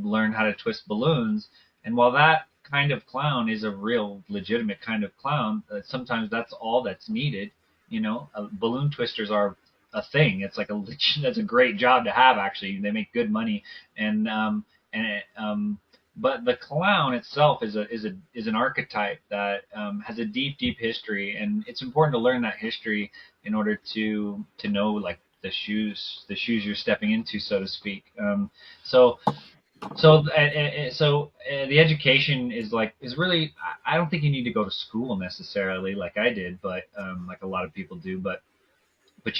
learn how to twist balloons. And while that kind of clown is a real legitimate kind of clown, sometimes that's all that's needed. Balloon twisters are a thing. It's like that's a great job to have. Actually, they make good money, and but the clown itself is an archetype that has a deep history, and it's important to learn that history in order to know like the shoes you're stepping into, so to speak. So the education is really, I don't think you need to go to school necessarily like I did, but like a lot of people do, but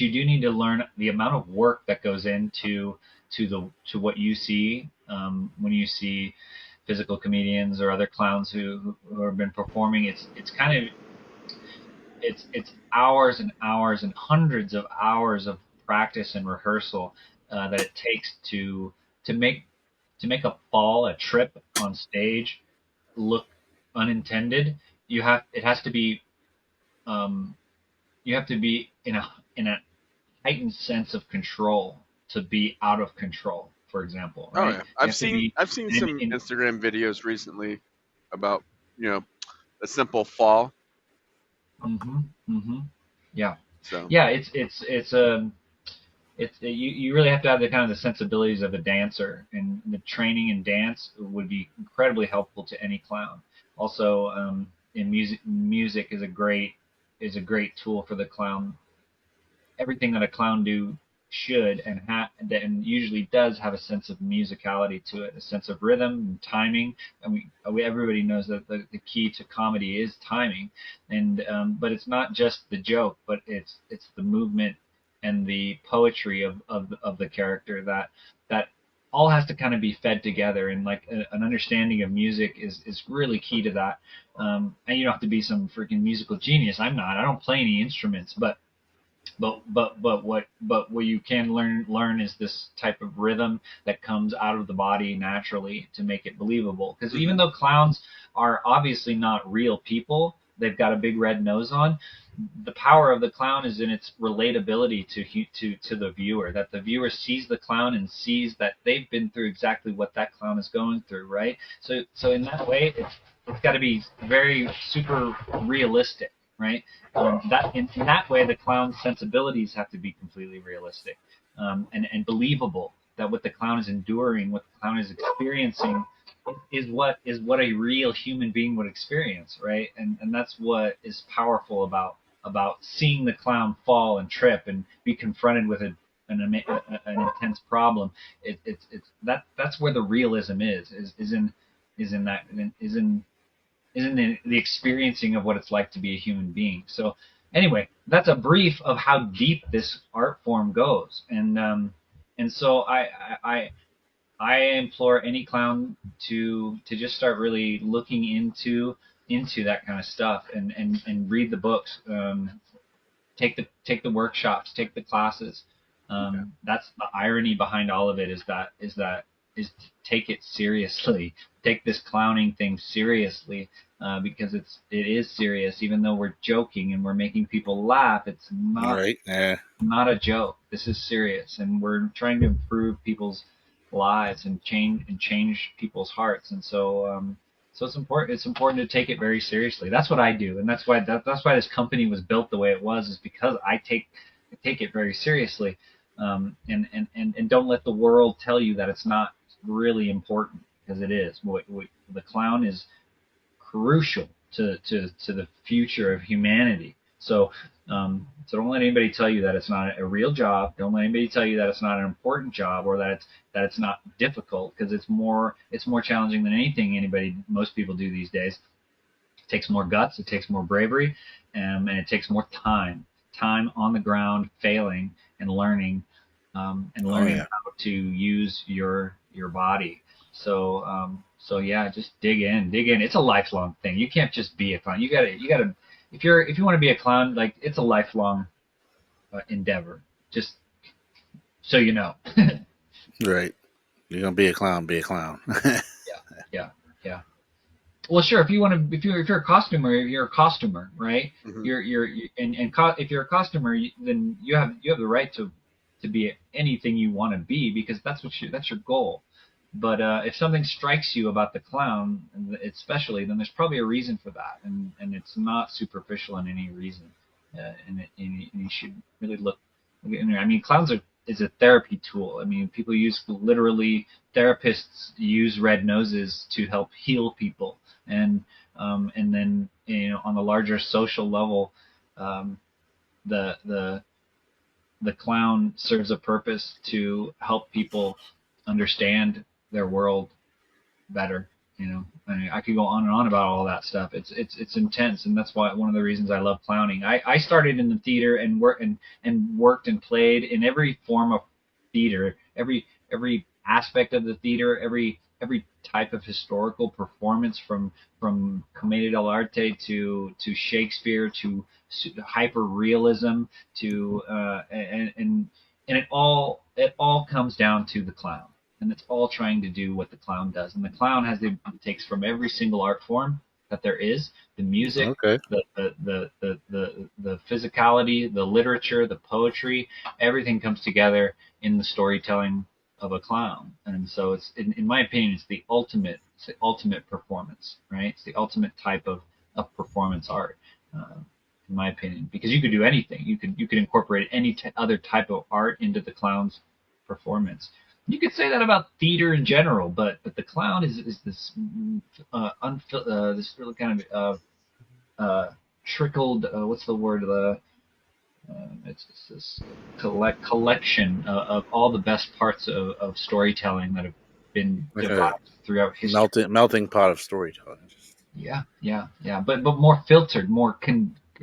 you do need to learn the amount of work that goes into to what you see when you see physical comedians or other clowns who have been performing. It's kind of it's hours and hours and hundreds of hours of practice and rehearsal that it takes to make a fall, a trip on stage look unintended. It has to be um, you have to be in a heightened sense of control to be out of control, for example, Oh right? yeah, You I've have to seen be I've seen in, some in Instagram videos recently about you know a simple fall. hmm hmm yeah, So yeah. You really have to have the kind of the sensibilities of a dancer, and the training in dance would be incredibly helpful to any clown. Also, in music is a great tool for the clown. Everything that a clown should and usually does have a sense of musicality to it, a sense of rhythm and timing. And everybody knows that the key to comedy is timing, and but it's not just the joke, but it's the movement and the poetry of the character that all has to kind of be fed together, and like an understanding of music is really key to that. And you don't have to be some freaking musical genius. I'm not. I don't play any instruments, but what you can learn is this type of rhythm that comes out of the body naturally to make it believable. Because even hmm though clowns are obviously not real people, they've got a big red nose on. The power of the clown is in its relatability to the viewer. That the viewer sees the clown and sees that they've been through exactly what that clown is going through, right? So in that way, it's got to be very super realistic, right? That in that way, the clown's sensibilities have to be completely realistic, and believable. That what the clown is enduring, what the clown is experiencing, is what a real human being would experience, right? And that's what is powerful about seeing the clown fall and trip and be confronted with an intense problem. That's where the realism is in the experiencing of what it's like to be a human being. So anyway, that's a brief of how deep this art form goes, and so I implore any clown to just start really looking into that kind of stuff, and read the books, take the workshops, take the classes. okay. That's the irony behind all of it, is to take it seriously, take this clowning thing seriously, because it is serious. Even though we're joking and we're making people laugh, it's Right. Yeah. not a joke. This is serious, and we're trying to improve people's lives and change people's hearts. And so it's important. It's important to take it very seriously. That's what I do, and that's why this company was built the way it was. Is because I take it very seriously, and don't let the world tell you that it's not really important, because it is. The clown is crucial to the future of humanity. So don't let anybody tell you that it's not a real job. Don't let anybody tell you that it's not an important job, or that it's not difficult, because it's more challenging than anything most people do these days. It takes more guts, it takes more bravery, and it takes more time on the ground, failing and learning, Oh yeah. how to use your body. So yeah, just dig in, dig in. It's a lifelong thing. You can't just be a clown. You gotta. If you want to be a clown, like, it's a lifelong endeavor. Just so you know. Right. You're gonna be a clown. Be a clown. Yeah, yeah. Well, sure. If you want to, if you're a costumer, you're a costumer, right? Hmm. If you're a costumer, then you have the right to be anything you want to be because that's your goal. But if something strikes you about the clown, especially, then there's probably a reason for that, and it's not superficial in any reason. And you should really look in there. I mean, clowns are is a therapy tool. I mean, people use literally therapists use red noses to help heal people and then on the larger social level, um, the the clown serves a purpose to help people understand their world better. I mean, I could go on and on about all that stuff. It's intense, and that's why one of the reasons I love clowning. I started in the theater and worked and played in every form of theater, every aspect of the theater, every type of historical performance from commedia dell'arte to Shakespeare to hyper realism to and it all comes down to the clown, and it's all trying to do what the clown does. And the clown takes from every single art form that there is, the music, Okay. the physicality, the literature, the poetry, everything comes together in the storytelling of a clown. And so in my opinion, it's the ultimate performance, right? It's the ultimate type of performance art. In my opinion, because you could do anything. You could incorporate any other type of art into the clown's performance. You could say that about theater in general, but the clown is this this really kind of trickled. What's the word? It's this collection of all the best parts of storytelling that have been Like a devised throughout history. melting pot of storytelling. Yeah. But more filtered, more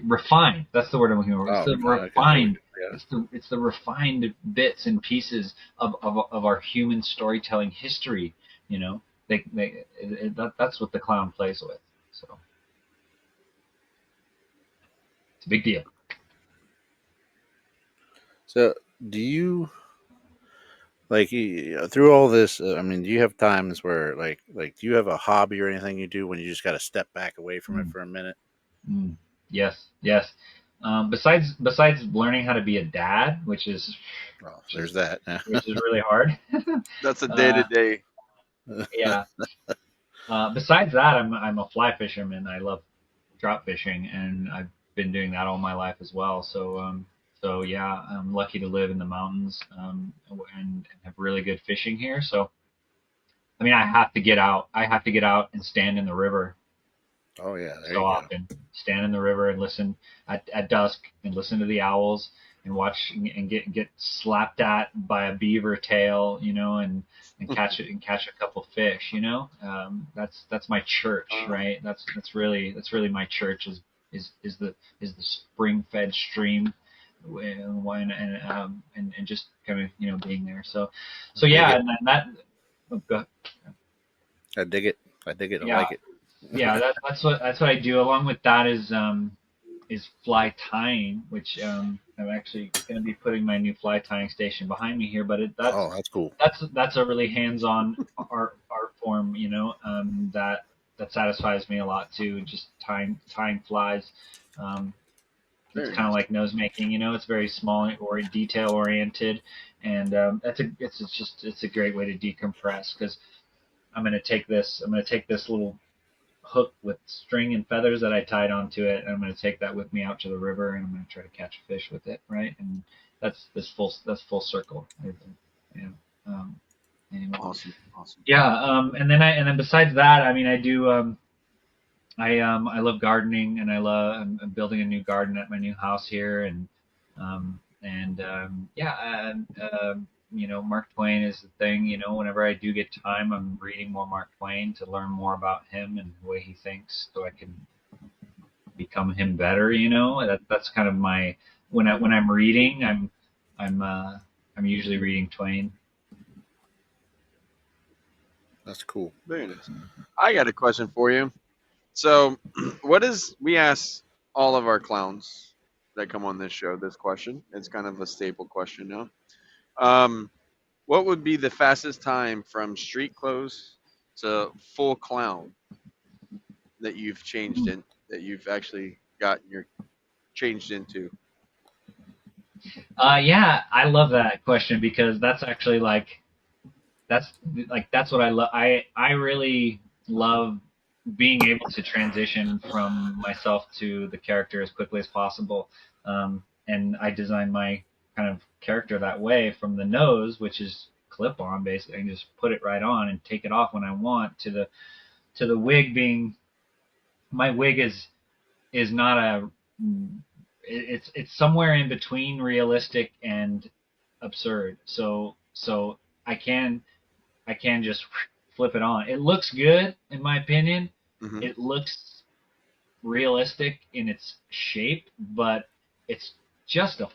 refined. That's the word I'm looking for. It's Oh, the I can do it. refined. Yeah. It's the refined bits and pieces of our human storytelling history. You know, that's what the clown plays with. So it's a big deal. So, do you like through all this? I mean, do you have times where do you have a hobby or anything you do when you just got to step back away from it Mm, for a minute? mm. Yes. Besides learning how to be a dad, Well, which is there's that. which is really hard. That's a day to uh, day. yeah. Besides that, I'm a fly fisherman. I love drop fishing, and I've been doing that all my life as well. So yeah, I'm lucky to live in the mountains and have really good fishing here. So I mean, I have to get out. I have to get out and stand in the river Oh yeah, there so you go. often. Stand in the river and listen at dusk and listen to the owls and watch and get slapped at by a beaver tail, and catch a couple fish. That's my church, right? That's really my church is the spring fed stream and just kind of being there. I So dig yeah, it. and then that oh, go, I dig it. I dig it. I yeah like it. that's what I do. Along with that is fly tying, which I'm actually going to be putting my new fly tying station behind me here. But Oh, that's cool. that's a really hands-on art form, that satisfies me a lot too. Just tying flies. Um, it's Very kind of nice. like nose making, It's very small or detail oriented, and it's a great way to decompress because I'm going to take this little hook with string and feathers that I tied onto it. And I'm going to take that with me out to the river, and I'm going to try to catch a fish with it, right? And that's full circle. You know, anyway. Awesome. Awesome. Yeah. And then besides that, I mean, I do. I love gardening, and I'm building a new garden at my new house here, yeah, Mark Twain is the thing. Whenever I do get time, I'm reading more Mark Twain to learn more about him and the way he thinks, so I can become him better. That's kind of my when I'm reading, I'm usually reading Twain. That's cool. Very nice. I got a question for you. So, we ask all of our clowns that come on this show this question. It's kind of a staple question now. Um, what would be the fastest time from street clothes to full clown? that you've changed in, that you've actually gotten your changed into? Yeah, I love that question because that's actually that's that's what I love. I really love being able to transition from myself to the character as quickly as possible. And I designed my kind of character that way, from the nose, which is clip on basically. I can just put it right on and take it off when I want, to the wig being, my wig is not a, it's somewhere in between realistic and absurd. So I can I can just flip it on. It looks good in my opinion. Hmm. It looks realistic in its shape, but it's just a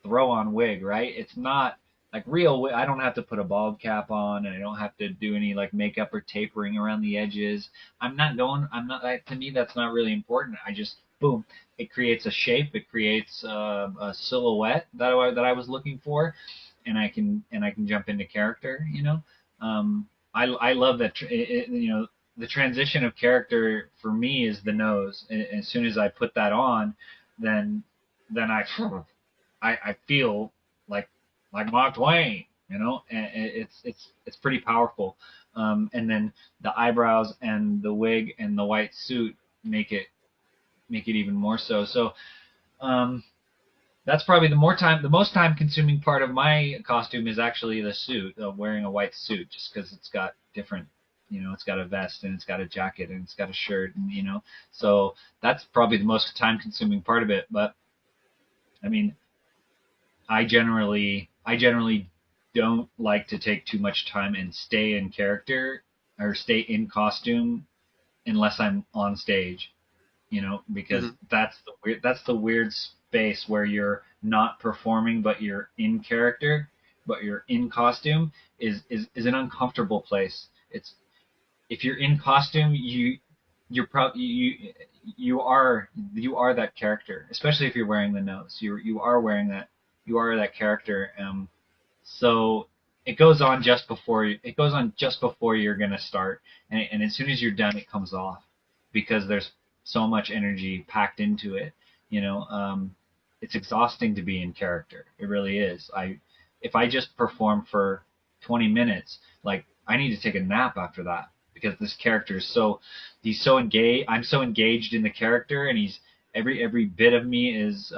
throw on wig, right? It's not like real wig. I don't have to put a bald cap on, and I don't have to do any like makeup or tapering around the edges. I'm not, to me, that's not really important. I just, boom, it creates a shape, it creates a silhouette that I was looking for, and I can jump into character, I love that, the transition of character for me is the nose. And as soon as I put that on, then then I feel like Mark Twain, and it's pretty powerful. And then the eyebrows and the wig and the white suit make it even more so. So um, that's probably the most time consuming part of my costume is actually the suit, of wearing a white suit, just because it's got different, it's got a vest and it's got a jacket and it's got a shirt, and so that's probably the most time consuming part of it. But I mean, I generally don't like to take too much time and stay in character or stay in costume unless I'm on stage, because Hmm. that's the weird space where you're not performing but you're in character, but you're in costume, is an uncomfortable place. It's If you're in costume, you're probably you are that character, especially if you're wearing the nose. You are wearing that, you are that character. So it goes on just before you're gonna start, and as soon as you're done, it comes off because there's so much energy packed into it. It's exhausting to be in character. It really is. If I just perform for 20 minutes, like I need to take a nap after that because this character is he's so engaged. I'm so engaged in the character, and he's every bit of me is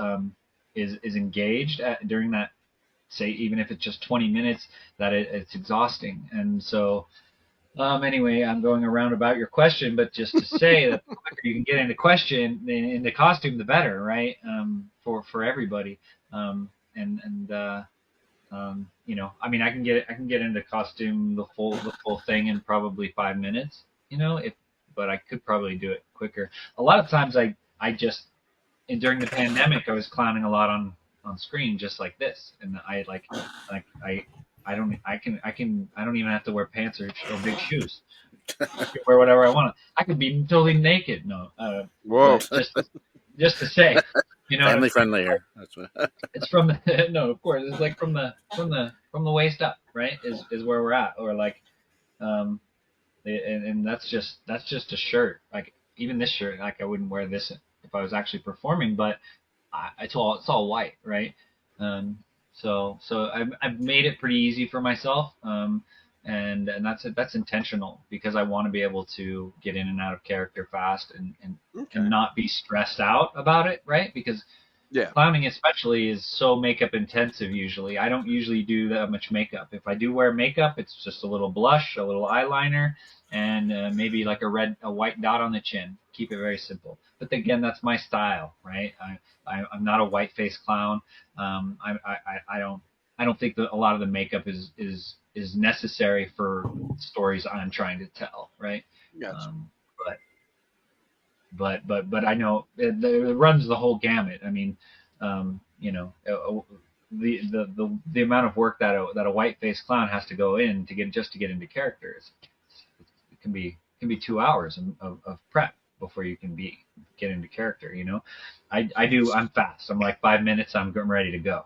engaged during that, say, even if it's just 20 minutes, that it's exhausting. And so anyway, I'm going around about your question, but just to say that the quicker you can get into costume, the better, right? For everybody. I mean, I can get into costume, the full thing, in probably 5 minutes. If But I could probably do it quicker. A lot of times, I just, and during the pandemic, I was clowning a lot on screen, just like this, and like I don't even have to wear pants or big shoes. I could wear whatever I want. I could be totally naked. No, Whoa. but just to say, what I Family mean. friendly here. That's what. It's from the no, of course, it's like from the waist up, right? Is where we're at, or like, um, and that's just a shirt. Like even this shirt, like I wouldn't wear this if I was actually performing, but it's all white, right? Um, so I've made it pretty easy for myself, and that's intentional because I want to be able to get in and out of character fast, and Okay. not be stressed out about it, right? Because Yeah. clowning especially is so makeup intensive usually. I don't usually do that much makeup. If I do wear makeup, it's just a little blush, a little eyeliner, and maybe like a white dot on the chin. Keep it very simple. But again, that's my style, right? I'm not a white face clown. I don't think that a lot of the makeup is necessary for stories I'm trying to tell, right? Gotcha. Um, but but I know it runs the whole gamut. I mean, the amount of work that a white faced clown has to go in to get into characters, it can be 2 hours of prep before you can get into character. I'm fast. I'm like 5 minutes. I'm ready to go.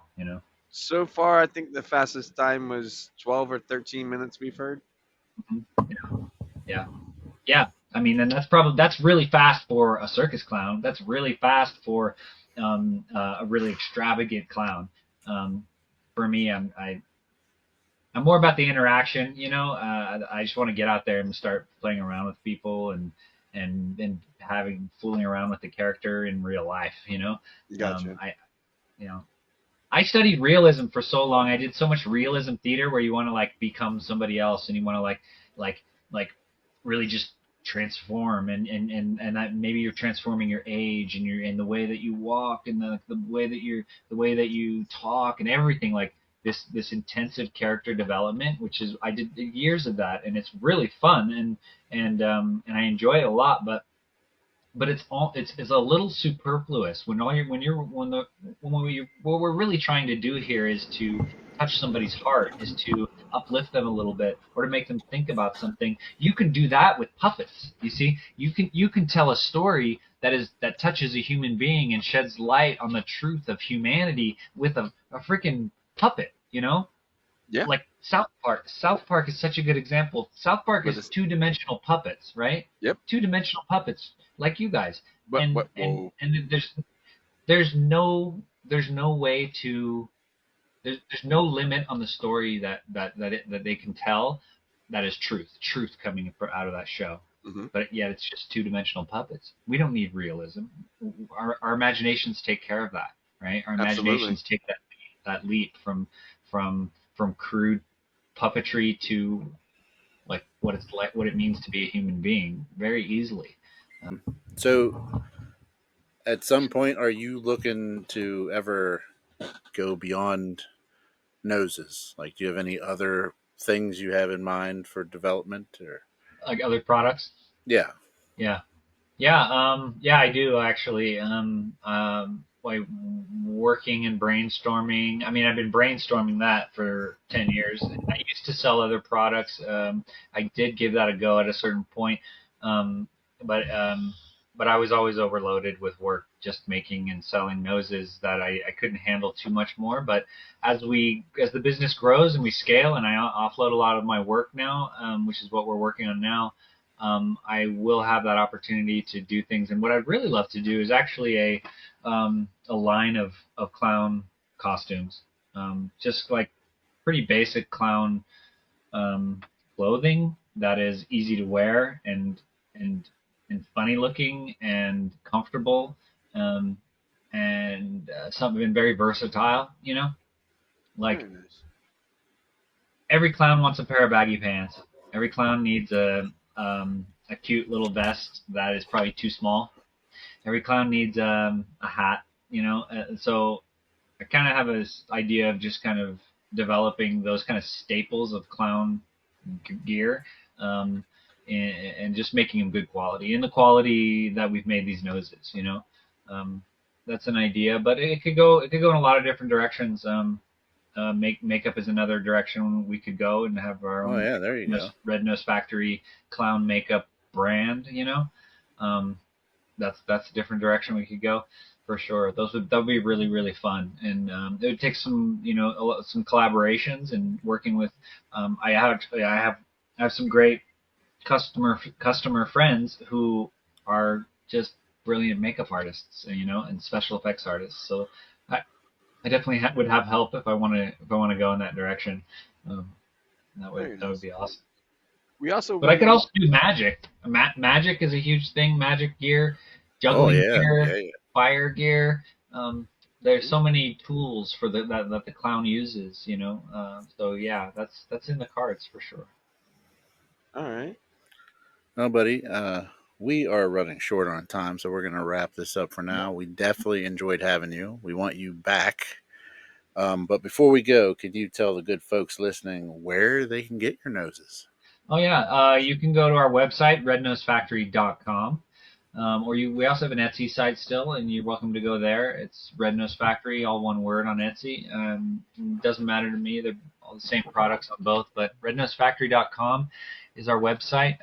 So far, I think the fastest time was 12 or 13 minutes we've heard. Mhm. Yeah, yeah. I mean, and that's really fast for a circus clown. That's really fast for a really extravagant clown. Um, for me, I'm more about the interaction. I just want to get out there and start playing around with people and having fooling around with the character in real life. Gotcha. I you know I studied realism for so long. I did so much realism theater where you want to like become somebody else and you want to like like really just transform and that maybe you're transforming your age and your and the way that you walk and the way that you talk and everything like this intensive character development, which is I did years of that and it's really fun and I enjoy it a lot, but it's a little superfluous when all you're when you're when the when we what we're really trying to do here is to touch somebody's heart, is to uplift them a little bit or to make them think about something. You can do that with puppets. You see, you can tell a story that touches a human being and sheds light on the truth of humanity with a freaking puppet. Yeah. Like South Park. South Park is such a good example. South Park But is two-dimensional puppets, right? Yep. Two-dimensional puppets, like you guys. But And what? and Whoa. and there's no way to there's no limit on the story that they can tell that is truth coming out of that show. Hmm. But yet it's just two-dimensional puppets. We don't need realism. Our imaginations take care of that, right? Our Absolutely. imaginations take that leap from crude puppetry to like what it means to be a human being very easily. So, at some point, are you looking to ever go beyond noses? Like, do you have any other things you have in mind for development? Or Like other products. yeah, Yeah. Yeah, I do actually. Like working and brainstorming. I mean, I've been brainstorming that for 10 years. I used to sell other products. I did give that a go at a certain point, um, but um, but I was always overloaded with work, just making and selling noses that I couldn't handle too much more. But as the business grows and we scale, and I offload a lot of my work now, which is what we're working on now. I will have that opportunity to do things. And what I'd really love to do is actually a line of clown costumes, just like pretty basic clown um, clothing that is easy to wear and and funny looking and comfortable, um, and something very versatile. Like Very nice. every clown wants a pair of baggy pants. Every clown needs a cute little vest that is probably too small. Every clown needs a hat, so I kind of have this idea of just kind of developing those kind of staples of clown gear, um, and just making them good quality, in the quality that we've made these noses. Um, that's an idea, but it could go in a lot of different directions. Makeup is another direction we could go and have our oh own yeah, there you go. Red Nose Factory clown makeup brand. Um, that's a different direction we could go for sure. That would be really really fun, and it would take some some collaborations and working with. I have some great customer friends who are just brilliant makeup artists, and special effects artists. So I definitely would have help if I want to go in that direction. Um, Very that would nice. be awesome. We also But I want could to. also do magic. Magic is a huge thing. Magic gear, Oh juggling yeah, gear, yeah, yeah. fire gear. There's so many tools for that the clown uses. So yeah, that's in the cards for sure. All right. No, buddy. We are running short on time, so we're gonna wrap this up for now. We definitely enjoyed having you. We want you back. But before we go, can you tell the good folks listening where they can get your noses? Oh yeah, you can go to our website rednosefactory.com. We also have an Etsy site still, and you're welcome to go there. It's Red Nose Factory, all one word on Etsy. It doesn't matter to me; they're all the same products on both. But rednosefactory.com is our website.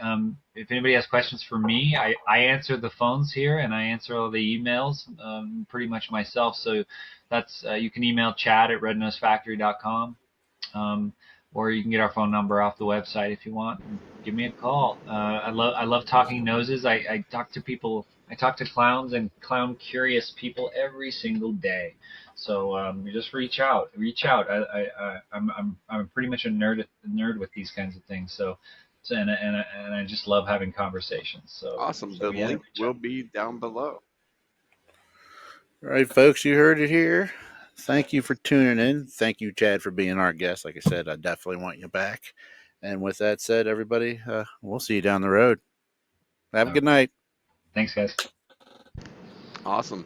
If anybody has questions for me, I answer the phones here, and I answer all the emails pretty much myself. So that's you can email Chad at rednosefactory.com. Um, or you can get our phone number off the website if you want. And give me a call. I love talking noses. I talk to people. I talk to clowns and clown curious people every single day. So you just reach out. Reach out. I'm pretty much a nerd with these kinds of things. So and I just love having conversations. Awesome. So The yeah, link reach will out. be down below. All right, folks, you heard it here. Thank you for tuning in. Thank you, Chad, for being our guest. Like I said, I definitely want you back. And with that said, everybody, we'll see you down the road. Have a good night. Thanks, guys. Awesome.